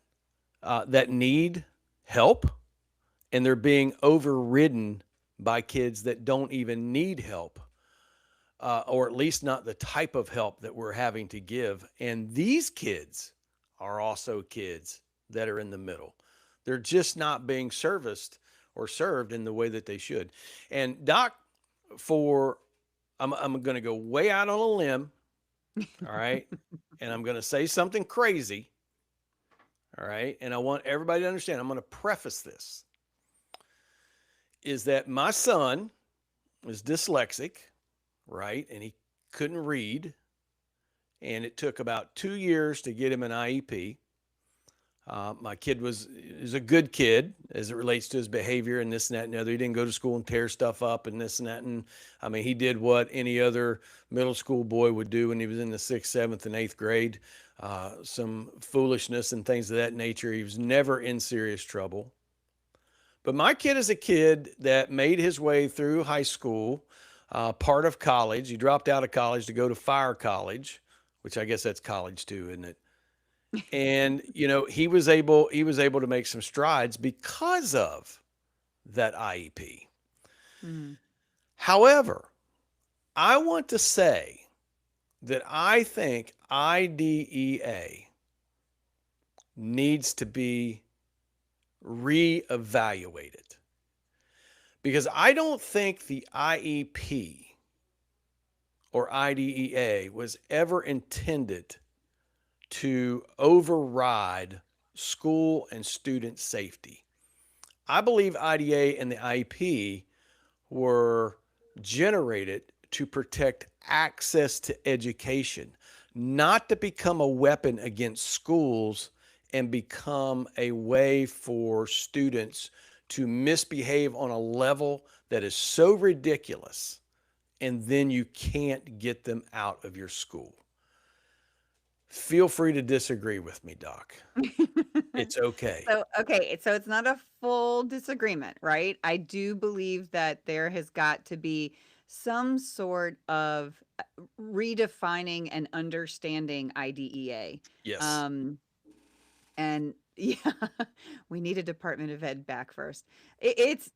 that need help, and they're being overridden by kids that don't even need help, or at least not the type of help that we're having to give. And these kids are also kids that are in the middle. They're just not being serviced or served in the way that they should. And Doc, for I'm going to go way out on a limb, all right, and I'm going to say something crazy, all right, and I want everybody to understand. I'm going to preface this is that my son is dyslexic, right, and he couldn't read, and it took about 2 years to get him an IEP. My kid is a good kid as it relates to his behavior and this and that and the other. He didn't go to school and tear stuff up and this and that. And I mean, he did what any other middle school boy would do when he was in the sixth, seventh, and eighth grade. Some foolishness and things of that nature. He was never in serious trouble. But my kid is a kid that made his way through high school, part of college. He dropped out of college to go to fire college, which I guess that's college too, isn't it? And he was able to make some strides because of that IEP. Mm. However, I want to say that I think IDEA needs to be reevaluated because I don't think the IEP or IDEA was ever intended to override school and student safety. I believe IDA and the IEP were generated to protect access to education, not to become a weapon against schools and become a way for students to misbehave on a level that is so ridiculous and then you can't get them out of your school. Feel free to disagree with me, Doc. It's okay. So, okay, so it's not a full disagreement, right? I do believe that there has got to be some sort of redefining and understanding IDEA. Yes. Um, and yeah, we need a Department of Ed back first. It's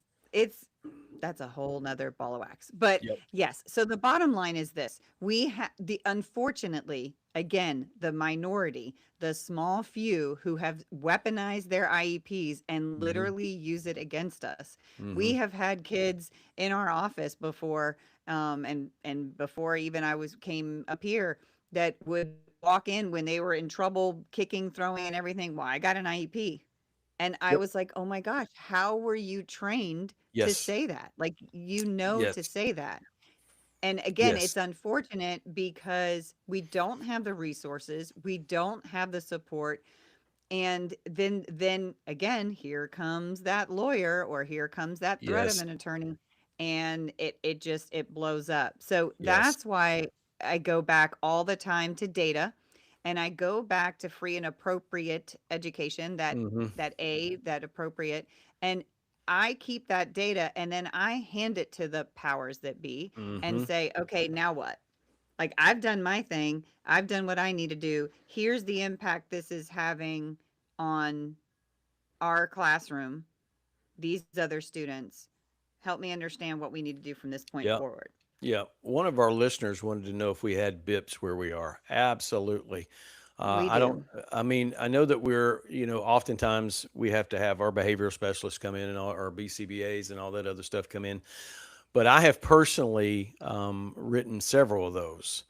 that's a whole nother ball of wax. But Yep. yes, so the bottom line is this: we have the unfortunately, again, the minority, the small few who have weaponized their IEPs and Hmm. literally use it against us. We Hmm. have had kids in our office before, and before even I was came up here that would walk in when they were in trouble, kicking, throwing, and everything. Well, I got an IEP. And I Yep. was like, oh my gosh, how were you trained to Yes. say that? Like, to Yes. say that. And again, Yes. it's unfortunate because we don't have the resources, we don't have the support, and then again, here comes that lawyer or here comes that threat of Yes. an attorney, and it just it blows up. So Yes. that's why I go back all the time to data, and I go back to free and appropriate education, Hmm. that appropriate, and I keep that data and then I hand it to the powers that be and Hmm. say, okay, now what? Like, I've done my thing. I've done what I need to do. Here's the impact this is having on our classroom, these other students. Help me understand what we need to do from this point Yeah. forward. Yeah. One of our listeners wanted to know if we had BIPs where we are. Absolutely. We I don't, do. I mean, I know that oftentimes we have to have our behavioral specialists come in and all our BCBAs and all that other stuff come in. But I have personally written several of those.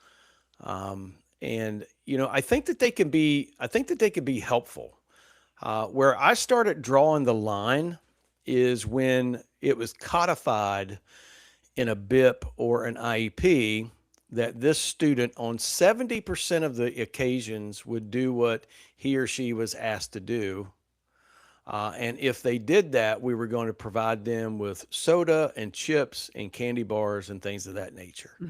And, I think that they can be helpful. Where I started drawing the line is when it was codified in a BIP or an IEP that this student on 70% of the occasions would do what he or she was asked to do. And if they did that, we were going to provide them with soda and chips and candy bars and things of that nature.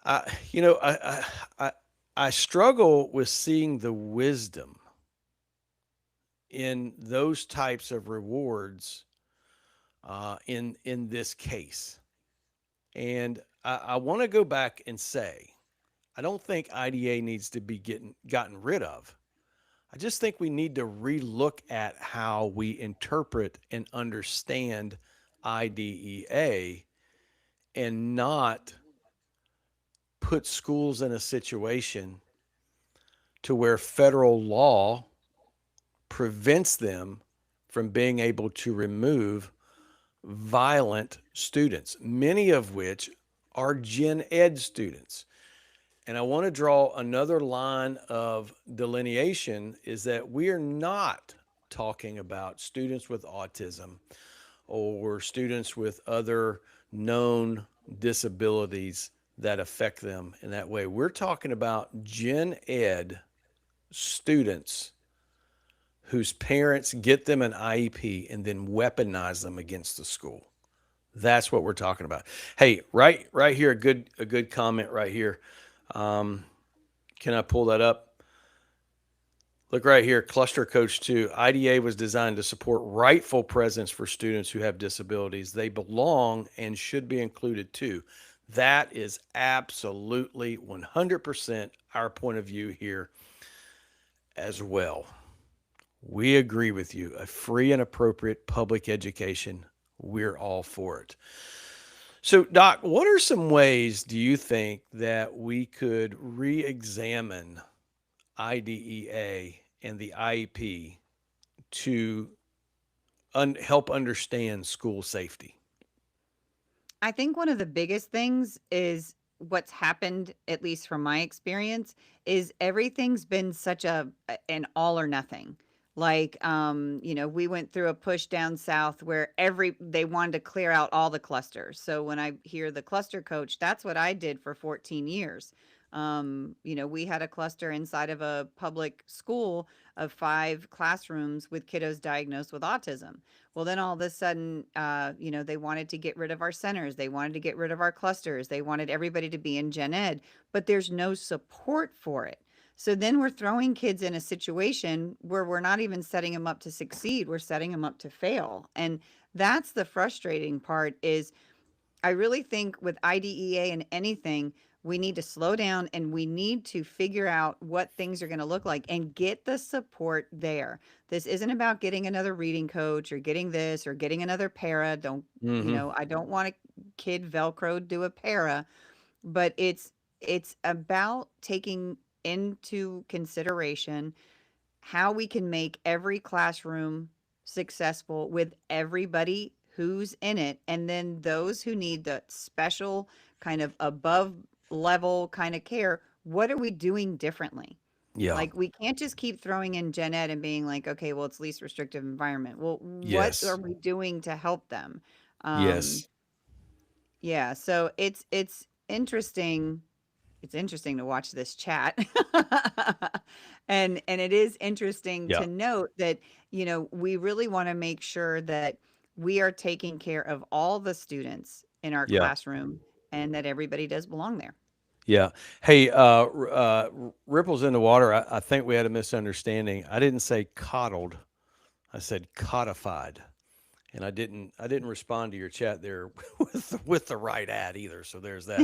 I, you know, I, I struggle with seeing the wisdom in those types of rewards in this case. And I want to go back and say, I don't think IDA needs to be gotten rid of. I just think we need to relook at how we interpret and understand IDEA and not put schools in a situation to where federal law prevents them from being able to remove violent students, many of which are Gen Ed students. And I want to draw another line of delineation is that we are not talking about students with autism or students with other known disabilities that affect them in that way. We're talking about Gen Ed students whose parents get them an IEP and then weaponize them against the school. That's what we're talking about. Hey, right here, a good comment right here. Um, can I pull that up? Look right here, Cluster Coach 2. IDA was designed to support rightful presence for students who have disabilities. They belong and should be included too. That is absolutely 100% our point of view here. as well. We agree with you. A free and appropriate public education, we're all for it. So, Doc, what are some ways do you think that we could re examine IDEA and the IEP to help understand school safety? I think one of the biggest things is what's happened, at least from my experience, is everything's been such an all or nothing. Like, we went through a push down south where they wanted to clear out all the clusters. So when I hear the cluster coach, that's what I did for 14 years. We had a cluster inside of a public school of 5 classrooms with kiddos diagnosed with autism. Well, then all of a sudden, they wanted to get rid of our centers. They wanted to get rid of our clusters. They wanted everybody to be in gen ed, but there's no support for it. So then we're throwing kids in a situation where we're not even setting them up to succeed. We're setting them up to fail. And that's the frustrating part is I really think with IDEA and anything, we need to slow down and we need to figure out what things are going to look like and get the support there. This isn't about getting another reading coach or getting this or getting another para. Mm-hmm. I don't want a kid Velcro do a para, but it's about taking into consideration how we can make every classroom successful with everybody who's in it. And then those who need the special kind of above level kind of care, what are we doing differently? Yeah. Like we can't just keep throwing in gen ed and being like, okay, well, it's least restrictive environment. Well, what are Yes. we doing to help them? Um, Yes. yeah, so it's interesting to watch this chat. And it is interesting Yeah. to note that, we really want to make sure that we are taking care of all the students in our Yeah. classroom and that everybody does belong there. Yeah. Hey, ripples in the water. I think we had a misunderstanding. I didn't say coddled. I said codified, and I didn't respond to your chat there with the right ad either. So there's that.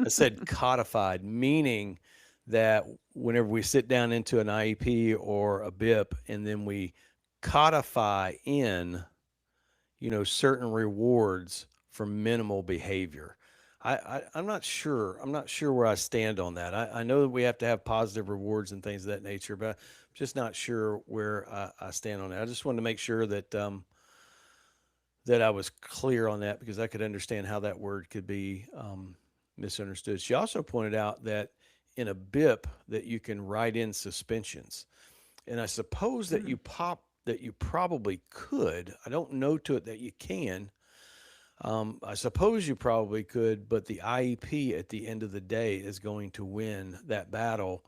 I said codified, meaning that whenever we sit down into an IEP or a BIP, and then we codify in certain rewards for minimal behavior. I'm not sure. I'm not sure where I stand on that. I know that we have to have positive rewards and things of that nature, but I'm just not sure where I stand on that. I just wanted to make sure that I was clear on that because I could understand how that word could be misunderstood. She also pointed out that in a BIP that you can write in suspensions, and I suppose that Mm. you probably could. I don't know to it that you can. I suppose you probably could, but the IEP at the end of the day is going to win that battle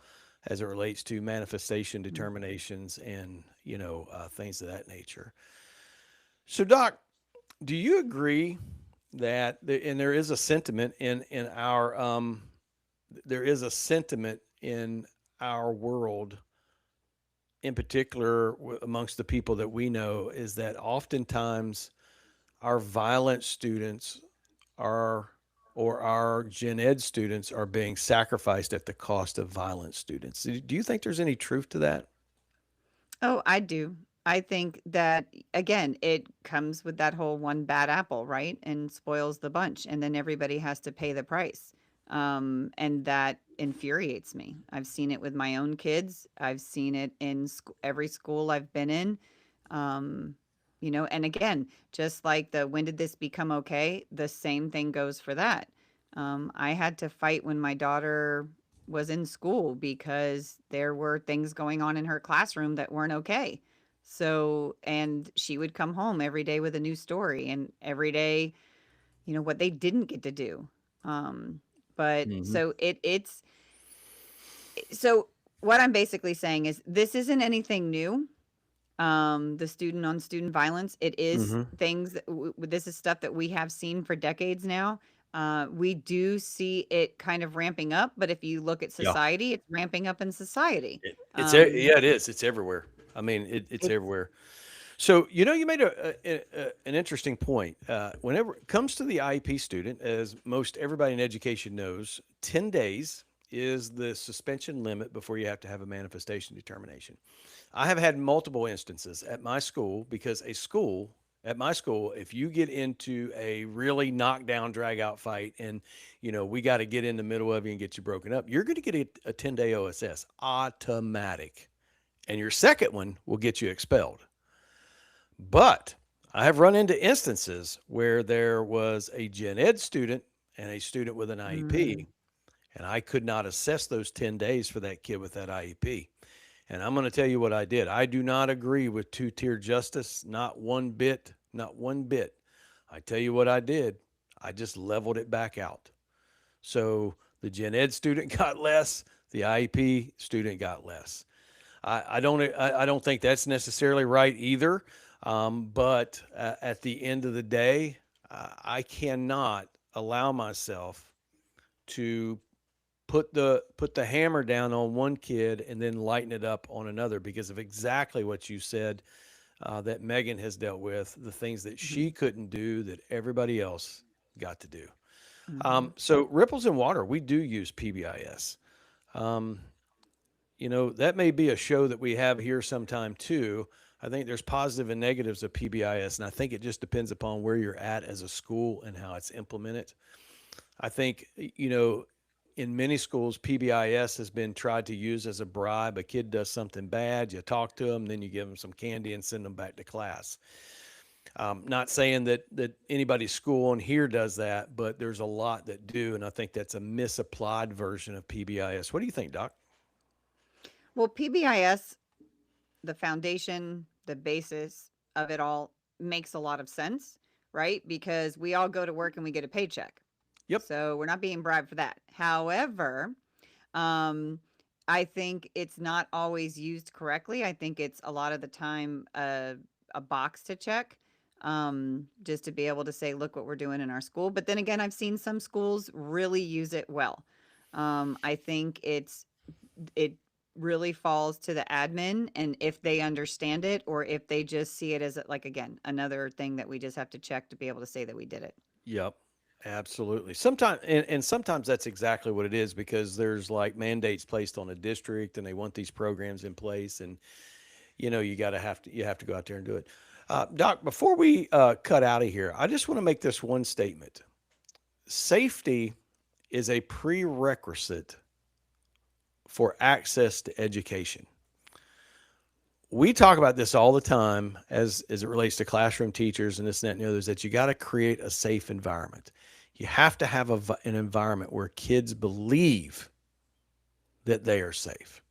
as it relates to manifestation Mm. determinations and things of that nature. So, Doc, do you agree that and there is a sentiment in our there is a sentiment in our world in particular amongst the people that we know is that oftentimes our violent students are or our gen ed students are being sacrificed at the cost of violent students. Do you think there's any truth to that? Oh, I do. I think that again, it comes with that whole one bad apple, right? And spoils the bunch, and then everybody has to pay the price. And that infuriates me. I've seen it with my own kids. I've seen it in every school I've been in. Um, and again, just like the when did this become okay? The same thing goes for that. I had to fight when my daughter was in school because there were things going on in her classroom that weren't okay. So, and she would come home every day with a new story and every day, what they didn't get to do. Um, but Mm-hmm. so so what I'm basically saying is this isn't anything new. The student on student violence, it is Mm-hmm. things that this is stuff that we have seen for decades now. We do see it kind of ramping up, but if you look at Yeah. society, it's ramping up in society. Yeah, it is. It's everywhere. I mean, it's It's everywhere. So, you made an interesting point. Whenever it comes to the IEP student, as most everybody in education knows, 10 days is the suspension limit before you have to have a manifestation determination. I have had multiple instances at my school because at my school, if you get into a really knockdown, drag out fight and, we got to get in the middle of you and get you broken up, you're going to get a 10-day OSS automatic. And your second one will get you expelled. But I have run into instances where there was a gen ed student and a student with an Mm, IEP, and I could not assess those 10 days for that kid with that IEP. And I'm going to tell you what I did. I do not agree with two-tier justice, not one bit, not one bit. I tell you what I did. I just leveled it back out. So the gen ed student got less, the IEP student got less. I don't think that's necessarily right either. But at the end of the day, I cannot allow myself to put the hammer down on one kid and then lighten it up on another because of exactly what you said, that Megan has dealt with, the things that mhm, she couldn't do that everybody else got to do. mhm. So ripples in water, we do use PBIS. Um, that may be a show that we have here sometime too. I think there's positive and negatives of PBIS, and I think it just depends upon where you're at as a school and how it's implemented. I think, in many schools, PBIS has been tried to use as a bribe. A kid does something bad, you talk to them, then you give them some candy and send them back to class. Not saying that anybody's school on here does that, but there's a lot that do, and I think that's a misapplied version of PBIS. What do you think, Doc? Well, PBIS, the foundation, the basis of it all makes a lot of sense, right? Because we all go to work and we get a paycheck. Yep. So we're not being bribed for that. However, um, I think it's not always used correctly. I think it's a lot of the time a box to check, just to be able to say, look what we're doing in our school. But then again, I've seen some schools really use it well. I think it really falls to the admin and if they understand it or if they just see it as like again another thing that we just have to check to be able to say that we did it. Yep. Absolutely. Sometimes, and sometimes that's exactly what it is because there's like mandates placed on a district and they want these programs in place. And, you have to go out there and do it. Doc, before we cut out of here, I just want to make this one statement. Safety is a prerequisite for access to education. We talk about this all the time as it relates to classroom teachers and this, and that, and the others, that you got to create a safe environment. You have to have an environment where kids believe that they are safe,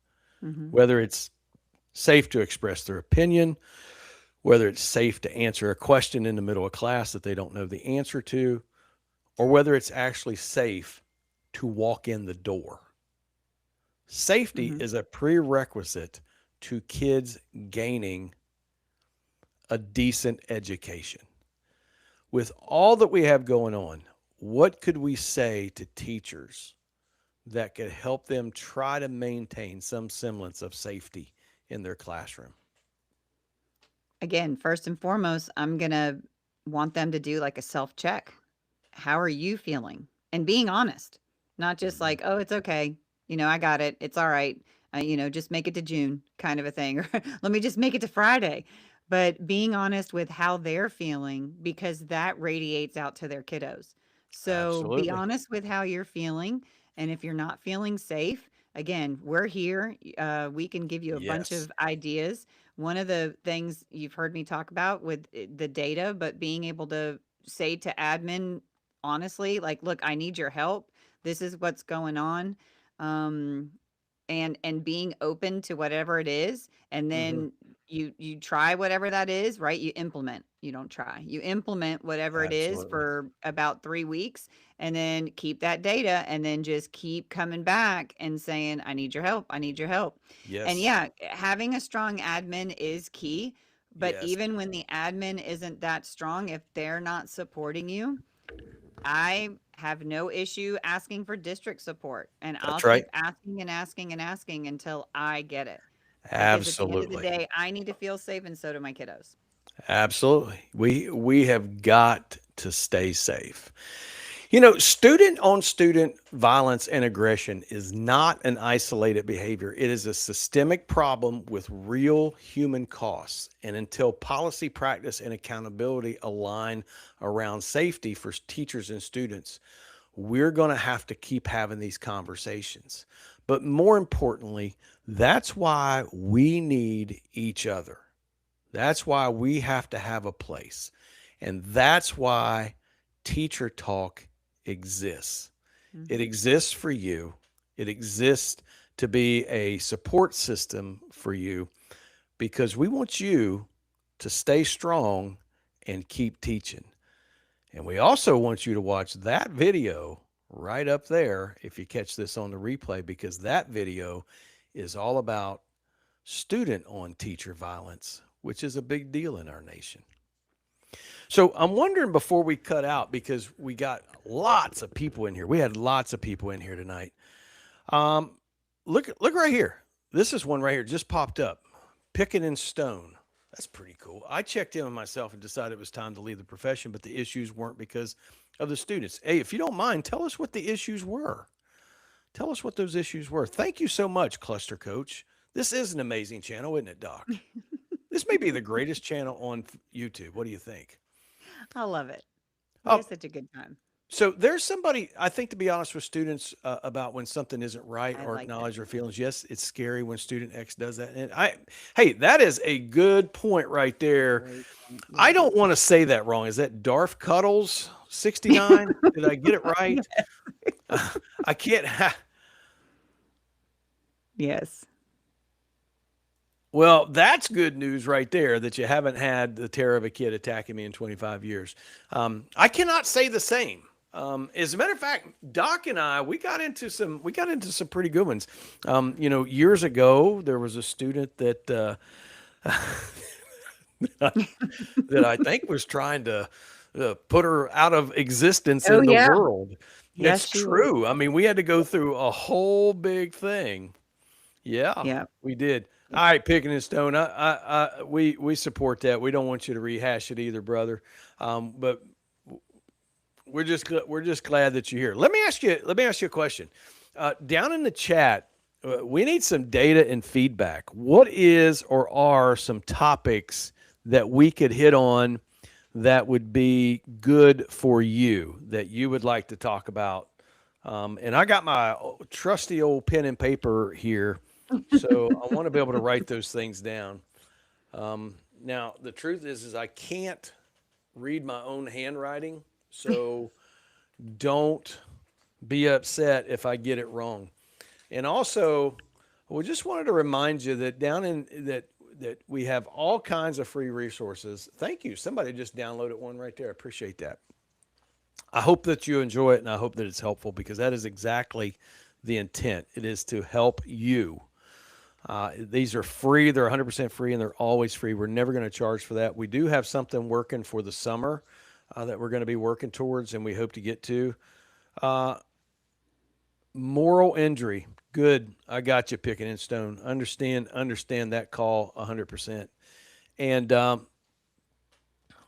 Hmm. whether it's safe to express their opinion, whether it's safe to answer a question in the middle of class that they don't know the answer to, or whether it's actually safe to walk in the door. Safety Hmm. is a prerequisite to kids gaining a decent education. With all that we have going on, what could we say to teachers that could help them try to maintain some semblance of safety in their classroom? Again, first and foremost, I'm gonna want them to do like a self check. How are you feeling? And being honest, not just Mhm. like, oh, it's okay. I got it. It's all right. Just make it to June kind of a thing. Or let me just make it to Friday. But being honest with how they're feeling because that radiates out to their kiddos. So be Absolutely. honest with how you're feeling. And if you're not feeling safe, again, we're here. We can give you a bunch Yes. of ideas. One of the things you've heard me talk about with the data, but being able to say to admin honestly, like, "Look, I need your help. This is what's going on." Um, and being open to whatever it is, and Hmm. then you try whatever that is, right? You implement. You don't try. You implement whatever it is Absolutely. for about 3 weeks, and then keep that data, and then just keep coming back and saying, "I need your help. I need your help." And Yes. yeah, having a strong admin is key, but Yes. even when the admin isn't that strong, if they're not supporting you, I have no issue asking for district support, and I'll That's right. keep asking and asking and asking until I get it. Because at the end of the Absolutely. day, I need to feel safe and so do my kiddos. Absolutely. We have got to stay safe. Student on student violence and aggression is not an isolated behavior. It is a systemic problem with real human costs. And until policy, practice, and accountability align around safety for teachers and students, we're going to have to keep having these conversations. But more importantly, that's why we need each other. That's why we have to have a place. And that's why Teacher Talk exists. It Mhm. exists for you, it exists to be a support system for you because we want you to stay strong and keep teaching. And we also want you to watch that video right up there if you catch this on the replay, because that video is all about student on teacher violence, which is a big deal in our nation. So I'm wondering before we cut out, because we got lots of people in here. We had lots of people in here tonight. Um, look right here. This is one right here just popped up. Picking in stone. That's pretty cool. I checked in on myself and decided it was time to leave the profession, but the issues weren't because of the students. Hey, if you don't mind, tell us what the issues were. Tell us what those issues were. Thank you so much, Cluster Coach. This is an amazing channel, isn't it, Doc? This may be the greatest channel on YouTube. What do you think? I love it. We Um, had such a good time. so there's somebody, I think, to be honest with students about when something isn't right I or like that. acknowledge their feelings. Yes, it's scary when student X does that. And hey, that is a good point right there. Great point. I Yes. don't want to say that wrong. Is that Darth Cuddles 69? Did I get it right? Yes. I can't. Yes. Well, that's good news right there that you haven't had the terror of a kid attacking me in 25 years. I cannot say the same. As a matter of fact, Doc and I, we got into some pretty good ones. Years ago, there was a student that I think was trying to put her out of existence Oh, in the yeah. world. Yes, It's she was. true. I mean, we had to go through a whole big thing. Yeah, Yeah. we did. Yeah. All right, picking and stone. We support that. We don't want you to rehash it either, brother. But we're just glad that you're here. Let me ask you a question. Down in the chat, we need some data and feedback. What is or are some topics that we could hit on that would be good for you that you would like to talk about? And I got my trusty old pen and paper here, so I want to be able to write those things down. Now, the truth is I can't read my own handwriting, so don't be upset if I get it wrong. And also, we just wanted to remind you that down in that we have all kinds of free resources. Thank you. Somebody just downloaded one right there. I appreciate that. I hope that you enjoy it and I hope that it's helpful because that is exactly the intent. It is to help you. These are free. They're 100% free and they're always free. We're never going to charge for that. We do have something working for the summer that we're going to be working towards and we hope to get to. Uh, Moral injury. Good. I got you picking in stone. Understand that call 100%. And, but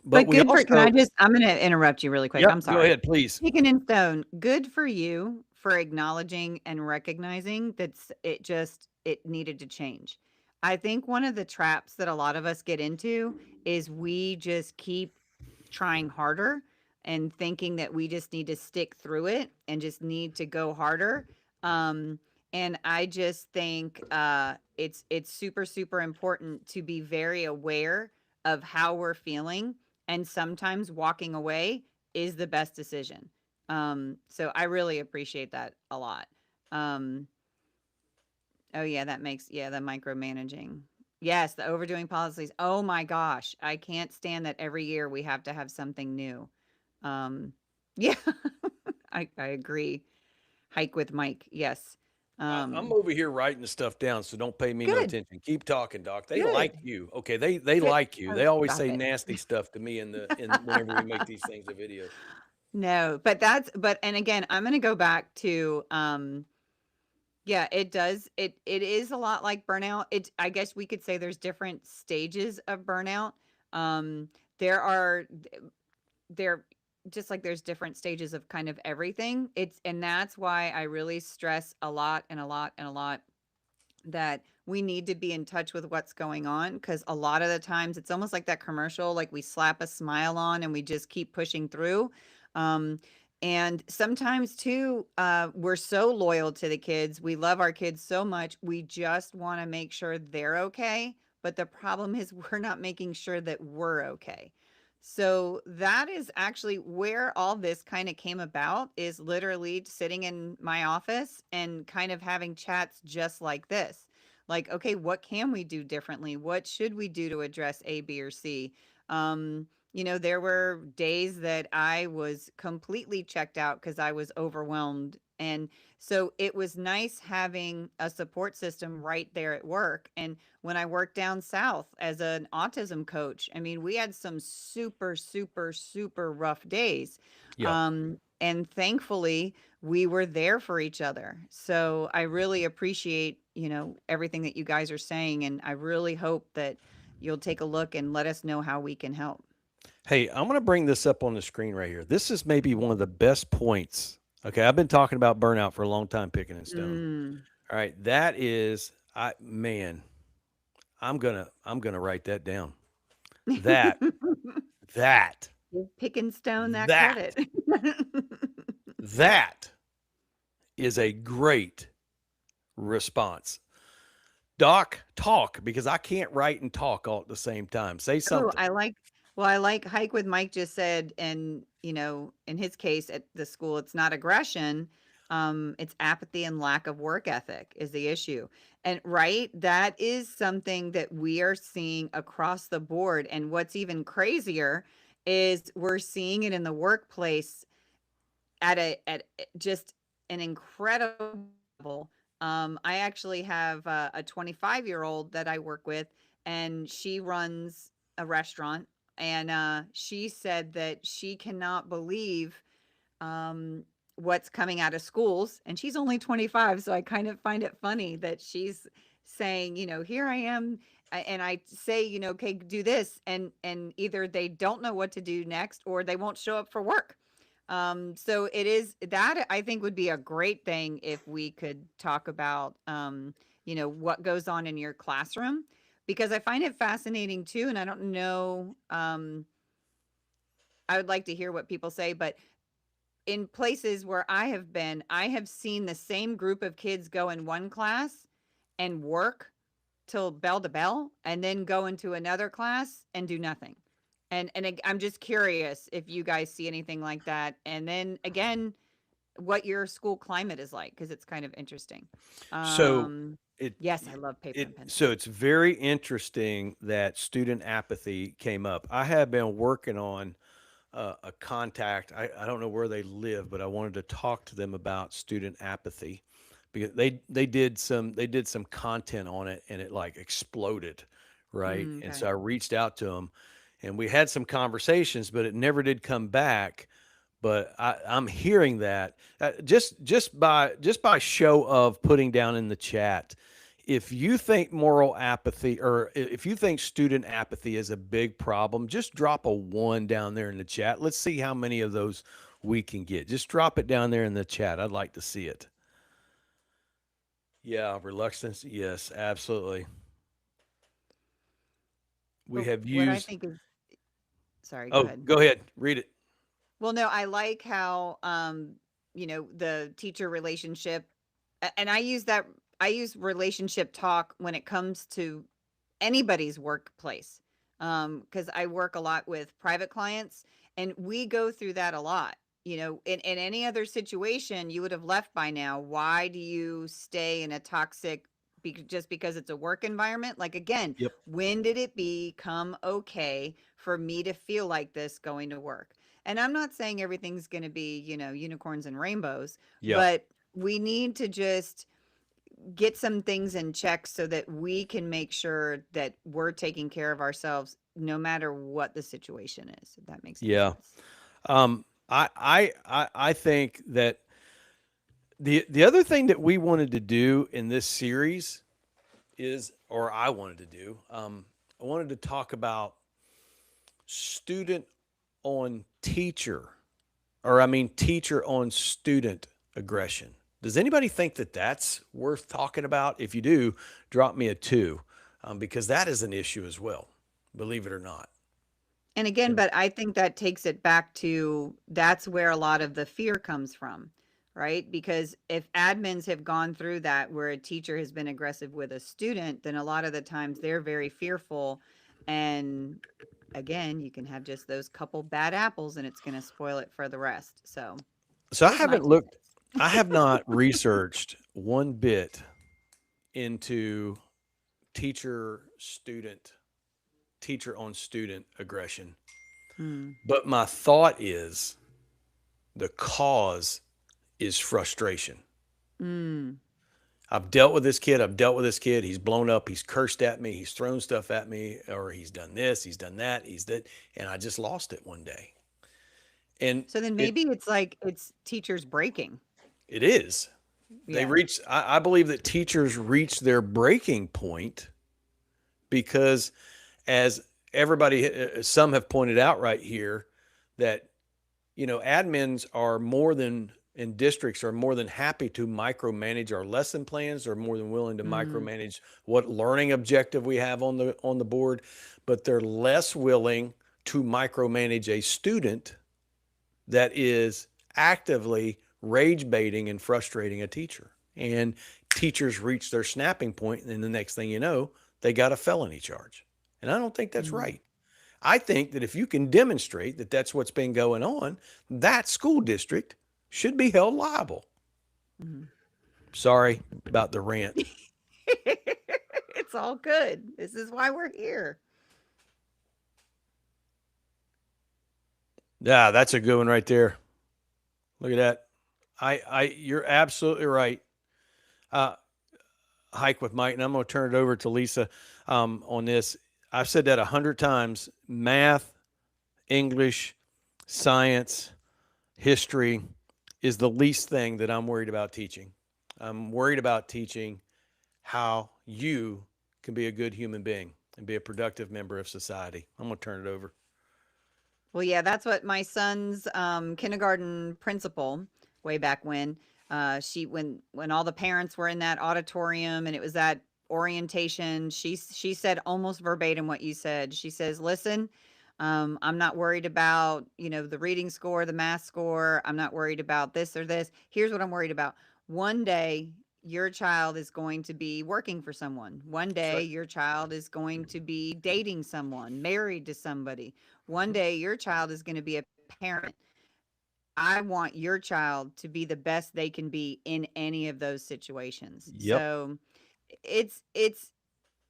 But we good for can I also, just I'm gonna interrupt you really quick. yep, I'm go sorry. ahead, please. Taken in stone, good for you for acknowledging and recognizing it needed to change. I think one of the traps that a lot of us get into is we just keep trying harder and thinking that we just need to stick through it and just need to go harder. Um, and I just think it's super super important to be very aware of how we're feeling, and sometimes walking away is the best decision. So I really appreciate that a lot. Um, oh yeah, that makes the micromanaging. Yes, the overdoing policies. Oh my gosh, I can't stand that every year we have to have something new. Um, yeah, I agree. Hike with Mike. Yes. I'm Um, over here writing the stuff down, so don't pay me no good, attention. Keep talking, Doc. They like good, you. Okay, they good. like you. Oh, They always stop say it. nasty stuff to me in whenever we make these things a video. No, and again, I'm gonna go back to yeah, it does. It is a lot like burnout. I guess we could say there's different stages of burnout. Um there are there just like there's different stages of kind of everything. And that's why I really stress a lot and a lot and a lot that we need to be in touch with what's going on, because a lot of the times it's almost like that commercial, like we slap a smile on and we just keep pushing through. Um, and sometimes too, we're so loyal to the kids. We love our kids so much. We just want to make sure they're okay. But the problem is we're not making sure that we're okay. So that is actually where all this kind of came about, is literally sitting in my office and kind of having chats just like this. Like, okay, what can we do differently? What should we do to address A, B, or C? There were days that I was completely checked out because I was overwhelmed. And so it was nice having a support system right there at work. And when I worked down south as an autism coach, I mean, we had some super, super, super rough days. Yeah. And thankfully, we were there for each other. So I really appreciate, everything that you guys are saying. And I really hope that you'll take a look and let us know how we can help. Hey, I'm going to bring this up on the screen right here. This is maybe one of the best points. Okay, I've been talking about burnout for a long time, picking and stone. Mm. All right, that is, I man, I'm gonna write that down. That that Give Pick and Stone that credit. that that is a great response. Doc, talk, because I can't write and talk all at the same time. Say Oh, something. I like Hike with Mike just said, and in his case at the school, it's not aggression. It's apathy and lack of work ethic is the issue. And right, that is something that we are seeing across the board. And what's even crazier is we're seeing it in the workplace just an incredible level. I actually have a 25-year-old that I work with, and she runs a restaurant. And she said that she cannot believe um, what's coming out of schools. And she's only 25. So I kind of find it funny that she's saying, here I am. And I say, okay, do this. And either they don't know what to do next, or they won't show up for work. So it is that I think would be a great thing if we could talk about, what goes on in your classroom, because I find it fascinating too. And I don't know, I would like to hear what people say, but in places where I have been, I have seen the same group of kids go in one class and work till bell to bell, and then go into another class and do nothing. I'm just curious if you guys see anything like that. And then again, what your school climate is like, because it's kind of interesting. So Um, it yes, I love paper and pencil. so it's very interesting that student apathy came up. I have been working on a contact. I don't know where they live, but I wanted to talk to them about student apathy because they did some content on it and it like exploded, right? And Okay. so I reached out to them and we had some conversations, but it never did come back. But I'm hearing that just by show of putting down in the chat, if you think moral apathy or if you think student apathy is a big problem, just drop a one down there in the chat. Let's see how many of those we can get. Just drop it down there in the chat. I'd like to see it. Yeah, reluctance. Yes, absolutely. We But have what I used. think is, sorry, go Oh, ahead. go ahead. Read it. Well, no, I like how, the teacher relationship, and I use relationship talk when it comes to anybody's workplace. Because I work a lot with private clients, and we go through that a lot. In any other situation, you would have left by now. Why do you stay in a toxic, just because it's a work environment? Like, again, Yep. when did it become okay for me to feel like this going to work? And I'm not saying everything's going to be, unicorns and rainbows, Yeah. but we need to just get some things in check so that we can make sure that we're taking care of ourselves no matter what the situation is, if that makes any Yeah. sense. I think that the other thing that we wanted to do in this series is, or I wanted to do, I wanted to talk about student on teacher. or I mean, teacher on student aggression. Does anybody think that that's worth talking about? If you do, drop me a two, because that is an issue as well, believe it or not. And again, And but I think that takes it back to that's where a lot of the fear comes from, right? Because if admins have gone through that where a teacher has been aggressive with a student, then a lot of the times they're very fearful. And again, you can have just those couple bad apples and it's going to spoil it for the rest. So, so I just my haven't two looked, cents. I have not researched one bit into teacher student, teacher on student aggression. Mm, But my thought is the cause is frustration. mm, I've dealt with this kid. I've dealt with this kid. He's blown up. He's cursed at me. He's thrown stuff at me, or he's done this. He's done that. He's that. And I just lost it one day. And so then it maybe it's like it's teachers breaking. it is. They Yeah. reach. I believe that teachers reach their breaking point because, as everybody, some have pointed out right here, that admins are more than and districts are more than happy to micromanage our lesson plans. They're more than willing to Mm, micromanage what learning objective we have on the board, but they're less willing to micromanage a student that is actively rage baiting and frustrating a teacher. And teachers reach their snapping point, and then the next thing you know, they got a felony charge. And I don't think that's mm, right. I think that if you can demonstrate that that's what's been going on, that school district should be held liable. mm. Sorry about the rant. It's all good. This is why we're here. Yeah, that's a good one right there. Look at that. You're absolutely right. Uh, Hike with Mike, and I'm going to turn it over to Lisa on this. I've said that 100 times. Math, English, science, history is the least thing that I'm worried about teaching. I'm worried about teaching how you can be a good human being and be a productive member of society. I'm going to turn it over. Well, yeah, that's what my son's kindergarten principal way back when she when all the parents were in that auditorium and it was that orientation, she said almost verbatim what you said. She says, "Listen, I'm not worried about, the reading score, the math score. I'm not worried about this or this. Here's what I'm worried about. One day your child is going to be working for someone. One That's day right. your child is going to be dating someone, married to somebody. One Mhm. day your child is going to be a parent. I want your child to be the best they can be in any of those situations." Yep. So it's it's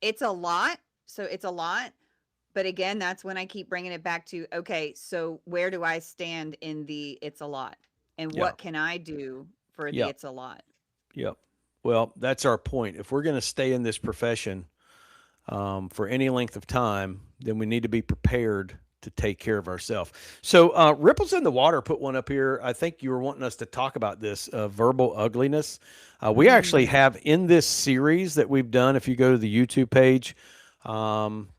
it's a lot. So it's a lot, but again, that's when I keep bringing it back to, okay, so where do I stand in the it's a lot? And Yeah. what can I do for the Yep. it's a lot? Yep. Well, that's our point. If we're going to stay in this profession for any length of time, then we need to be prepared to take care of ourselves. So, Ripples in the Water put one up here. I think you were wanting us to talk about this verbal ugliness. We actually Mm. have in this series that we've done. If you go to the YouTube page, um,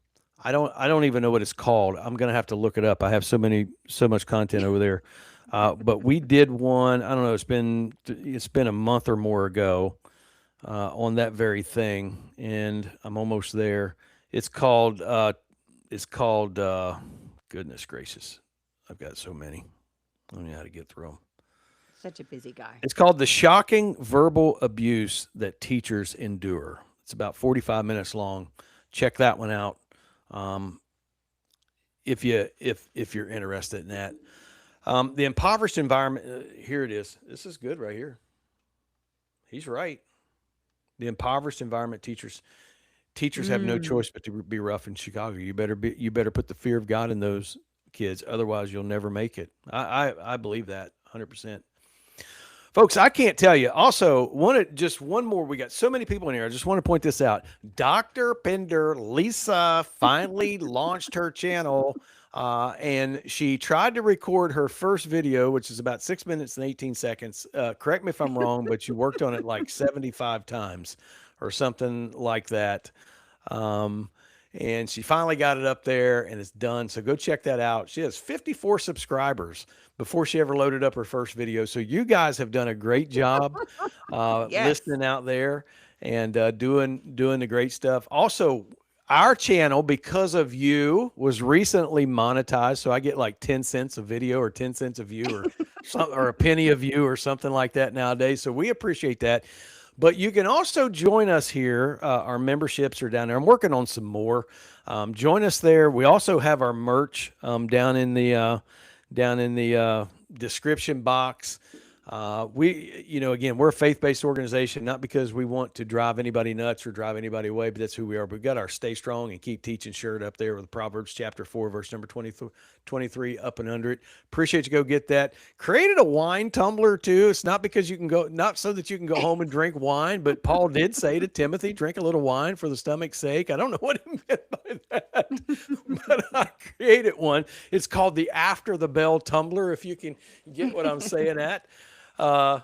I don't even know what it's called. I'm gonna have to look it up. I have so much content over there. But we did one. I don't know. It's been a month or more ago on that very thing, and I'm almost there. It's called. Goodness gracious, I've got so many. I don't know how to get through them. Such a busy guy. It's called the shocking verbal abuse that teachers endure. It's about 45 minutes long. Check that one out. Um, if you're interested in that. The impoverished environment. Here it is. This is good right here. He's right. The impoverished environment teachers have no Mm. choice but to be rough in Chicago. You better put the fear of God in those kids, otherwise you'll never make it. I believe that 100%. Folks, I can't tell you. Also, just one more. We got so many people in here. I just want to point this out. Dr. Pender Lisa finally launched her channel, and she tried to record her first video, which is about 6 minutes and 18 seconds. Correct me if I'm wrong, but you worked on it like 75 times or something like that. Um, and she finally got it up there and it's done. So go check that out. She has 54 subscribers before she ever loaded up her first video. So you guys have done a great job Yes. listening out there and doing the great stuff. Also, our channel, because of you, was recently monetized. So I get like 10 cents a video or 10 cents a view or something or a penny a view or something like that nowadays. So we appreciate that. But you can also join us here. Our memberships are down there. I'm working on some more. Join us there. We also have our merch down in the description box. Again, we're a faith-based organization, not because we want to drive anybody nuts or drive anybody away, but that's who we are. We've got our Stay Strong and Keep Teaching shirt up there with Proverbs chapter 4, verse number 23 up and under it. Appreciate you. Go get that. Created a wine tumbler too. It's not because you can go, not so that you can go home and drink wine, but Paul did say to Timothy, drink a little wine for the stomach's sake. I don't know what he meant by that, but I created one. It's called the After the Bell tumbler, if you can get what I'm saying at. Uh,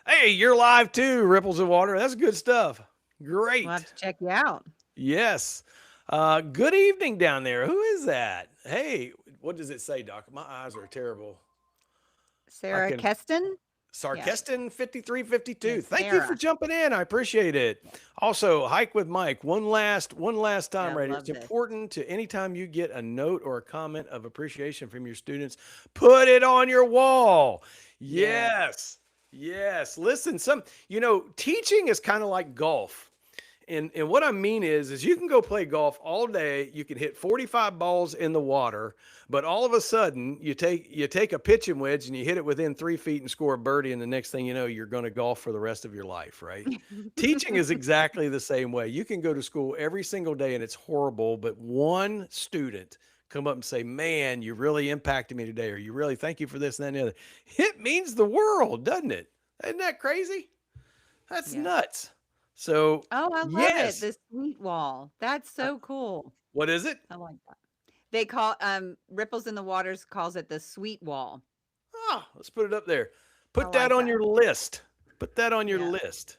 Hey, you're live too, Ripples of Water. That's good stuff. We'll have Great. to check you out. Yes. Good evening down there. Who is that? Hey, what does it say, Doc? My eyes are terrible. I Sarah can Keston? Yeah. Sarkestin 5352. Yes, Thank you for Sarah. jumping in. I appreciate it. Also, Hike with Mike. One last Yeah, time right here. love It's this. important to anytime you get a note or a comment of appreciation from your students, put it on your wall. Yes. Yes. Yes. Listen, teaching is kind of like golf. And what I mean is you can go play golf all day. You can hit 45 balls in the water, but all of a sudden you take a pitching wedge and you hit it within 3 feet and score a birdie, and the next thing you know, you're going to golf for the rest of your life, right? Teaching is exactly the same way. You can go to school every single day and it's horrible, but one student come up and say, "Man, you really impacted me today," or "You really thank you for this and that and the other." It means the world, doesn't it? Isn't that crazy? That's Yeah. nuts. So Oh, I love it. yes. The sweet wall. That's Uh, so cool. what is it? I like that. They call Ripples in the Waters calls it the sweet wall. Ah, let's put it up there. I Put that like on that. your list. Put that on your Yeah. list.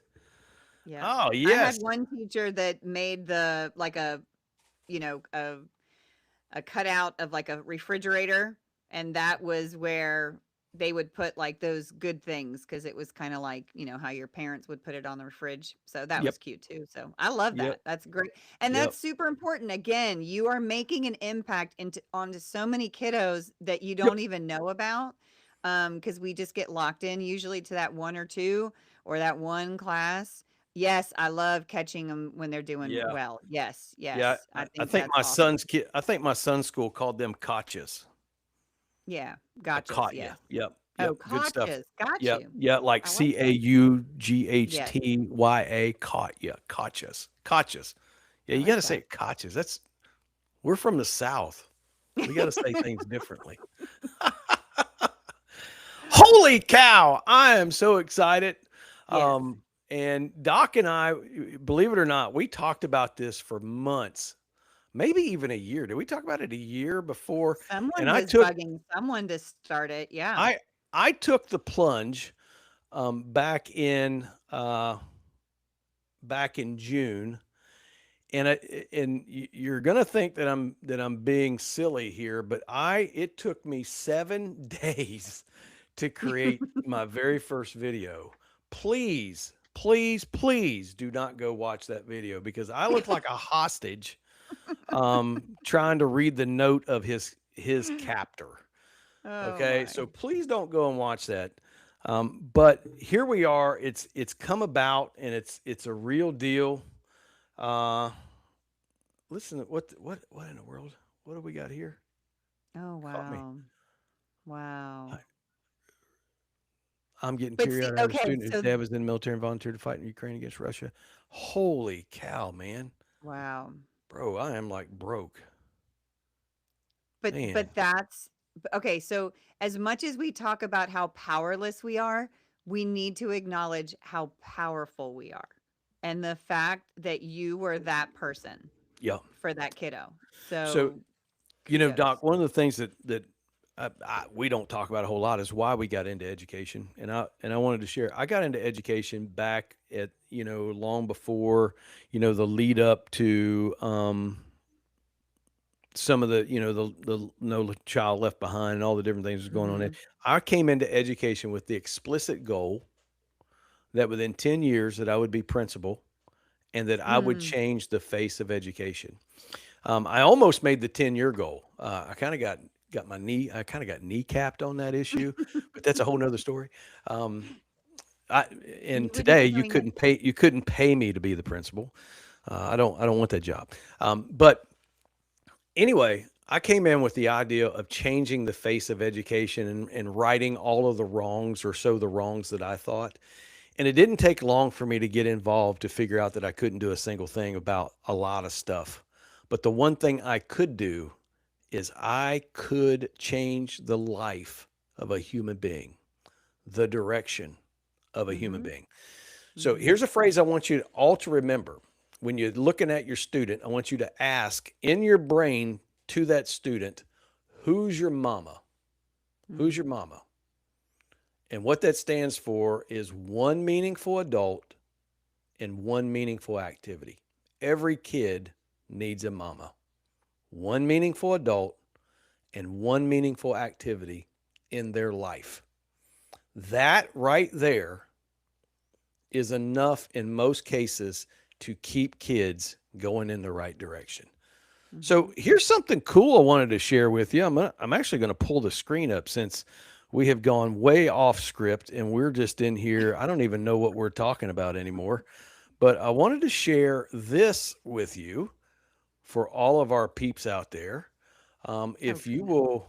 Yeah. Oh, I had yes. one teacher that made the like a, you know, a cutout of like a refrigerator, and that was where they would put like those good things because it was kind of like, how your parents would put it on the fridge. So that Yep. was cute too. So I love Yep. that. That's great. And Yep. that's super important. Again, you are making an impact into onto so many kiddos that you Yep. don't even know about. Because we just get locked in usually to that one or two or that one class. Yes, I love catching them when they're doing Yeah. well. Yes, Yeah. yes. I I think think that's my awesome. son's kid. I think my son's school called them cotchas. Yeah, I gotchas, caught you. yes. Yep. Oh, Yep. Good stuff. gotchas, got Yep. you. Yeah. Like I like that. Yes. CAUGHTYA. Caught you. Cotchas. Cotchas. Yeah. I You got like to say that. it cotchas. We're from the South. We got to say things differently. Holy cow! I am so excited. Yes. Um, and Doc and I, believe it or not, we talked about this for months, maybe even a year. Did we talk about it a year before? And Someone I was took bugging someone to start it, yeah. I I took the plunge back in June, and you're gonna think that I'm being silly here, but it took me 7 days to create my very first video. Please, please, please do not go watch that video because I look like a hostage trying to read the note of his captor. Oh Okay, my. so please don't go and watch that. But here we are. It's come about and it's a real deal. Uh, listen, what in the world? What do we got here? Oh, Caught me. wow. Wow. I, I'm getting But teary see, eyed. I had a okay, student whose so dad was in the military and volunteered to fight in Ukraine against Russia. Holy cow, man, wow. bro, I am like broke, But man. that's okay, so as much as we talk about how powerless we are, we need to acknowledge how powerful we are, and the fact that you were that person Yeah. for that kiddo. So So, Doc, kudos. one of the things that we don't talk about a whole lot is why we got into education, and I wanted to share. I got into education back at long before the lead up to some of the, the No Child Left Behind and all the different things that's going on there. Mhm. I came into education with the explicit goal that within 10 years that I would be principal and that I would Mm. change the face of education. I almost made the 10-year goal. I kind of got my knee. I kind of got kneecapped on that issue, but that's a whole nother story. Um, I, and You wouldn't today be doing it. you couldn't pay me to be the principal. I don't want that job. But anyway, I came in with the idea of changing the face of education and righting all of the wrongs or so the wrongs that I thought. And it didn't take long for me to get involved to figure out that I couldn't do a single thing about a lot of stuff. But the one thing I could do is I could change the life of a human being, the direction of a human Mhm. being. So Mhm. here's a phrase I want you all to remember. When you're looking at your student, I want you to ask in your brain to that student, who's your mama? Who's Mm. your mama? And what that stands for is one meaningful adult and one meaningful activity. Every kid needs a mama, one meaningful adult and one meaningful activity in their life. That right there is enough in most cases to keep kids going in the right direction. So Mhm. here's something cool I wanted to share with you. I'm actually going to pull the screen up since we have gone way off script and we're just in here. I don't even know what we're talking about anymore. But I wanted to share this with you for all of our peeps out there. Oh If you goodness. will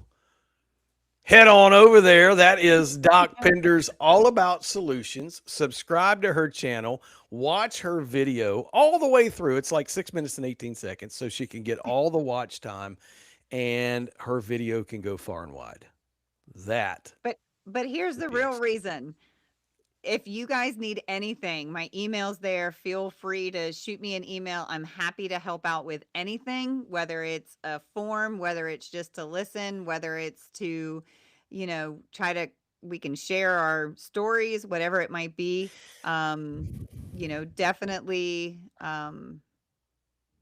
head on over there, that is Doc Pender's All About Solutions. Subscribe to her channel, watch her video all the way through. It's like 6 minutes and 18 seconds, so she can get all the watch time and her video can go far and wide. That But here's would the be real excellent. reason. If you guys need anything, my email's there. Feel free to shoot me an email. I'm happy to help out with anything, whether it's a form, whether it's just to listen, whether it's to, try to we can share our stories, whatever it might be. Um, definitely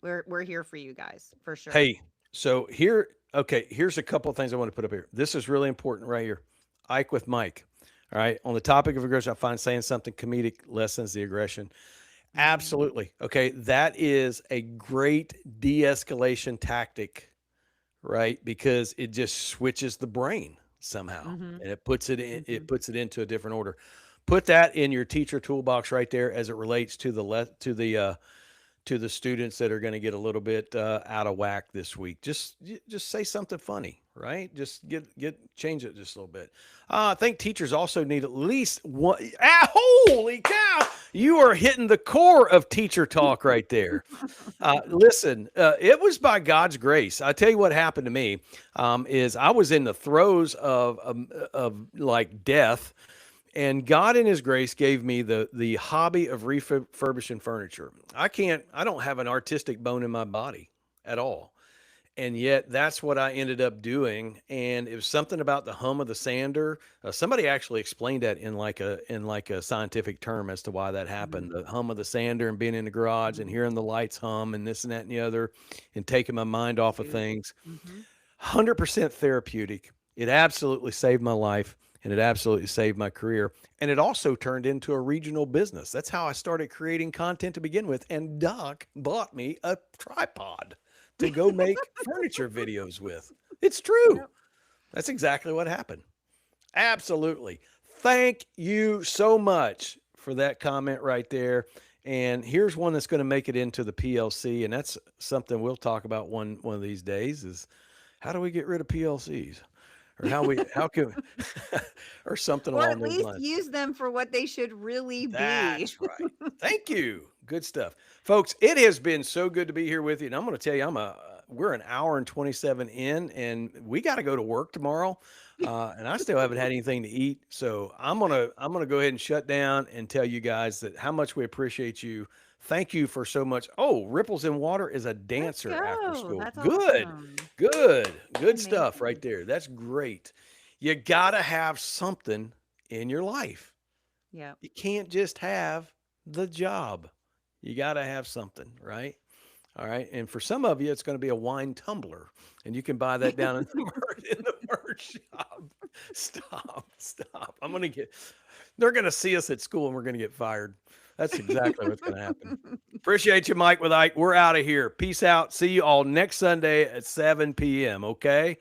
we're here for you guys for sure. Hey, so here, okay, here's a couple of things I want to put up here. This is really important right here. Ike with Mike. All right. On the topic of aggression, I find saying something comedic lessens the aggression. Mhm. Absolutely. Okay. That is a great de escalation tactic, right? Because it just switches the brain somehow Mhm. and it Mhm. puts it into a different order. Put that in your teacher toolbox right there as it relates to to the students that are going to get a little bit out of whack this week. Just say something funny, right? Just get change it just a little bit. I think teachers also need at least one. Ah, holy cow! You are hitting the core of teacher talk right there. Listen, it was by God's grace. I tell you what happened to me is I was in the throes of like death, and God in his grace gave me the hobby of refurbishing furniture. I don't have an artistic bone in my body at all. And yet that's what I ended up doing. And it was something about the hum of the sander. Somebody actually explained that in like a scientific term as to why that happened. Mhm. The hum of the sander and being in the garage and Mhm. hearing the lights hum and this and that and the other and taking my mind off of Soothing. things. Mhm. 100% therapeutic. It absolutely saved my life and it absolutely saved my career. And it also turned into a regional business. That's how I started creating content to begin with. And Doc bought me a tripod to go make furniture videos with. It's true. Yep. That's exactly what happened. Absolutely. Thank you so much for that comment right there. And here's one that's going to make it into the PLC, and that's something we'll talk about one of these days is how do we get rid of PLCs? Or how can or something Or along at those least lines. use them for what they should really be. That's right. Thank you. Good stuff. Folks, it has been so good to be here with you. And I'm going to tell you, we're an hour and 27 in, and we got to go to work tomorrow. And I still haven't had anything to eat. So I'm gonna go ahead and shut down and tell you guys that how much we appreciate you. Thank you for so much. Oh, Ripples in Water is a Let's dancer after go. school. That's Good, awesome. good stuff right Amazing. there. That's great. You gotta have something in your life. Yep. You can't just have the job. You got to have something, right? All right. And for some of you, it's going to be a wine tumbler, and you can buy that down in the in the merch shop. Stop, stop. They're going to see us at school and we're going to get fired. That's exactly what's going to happen. Appreciate you, Mike with Ike. We're out of here. Peace out. See you all next Sunday at 7 p.m. Okay.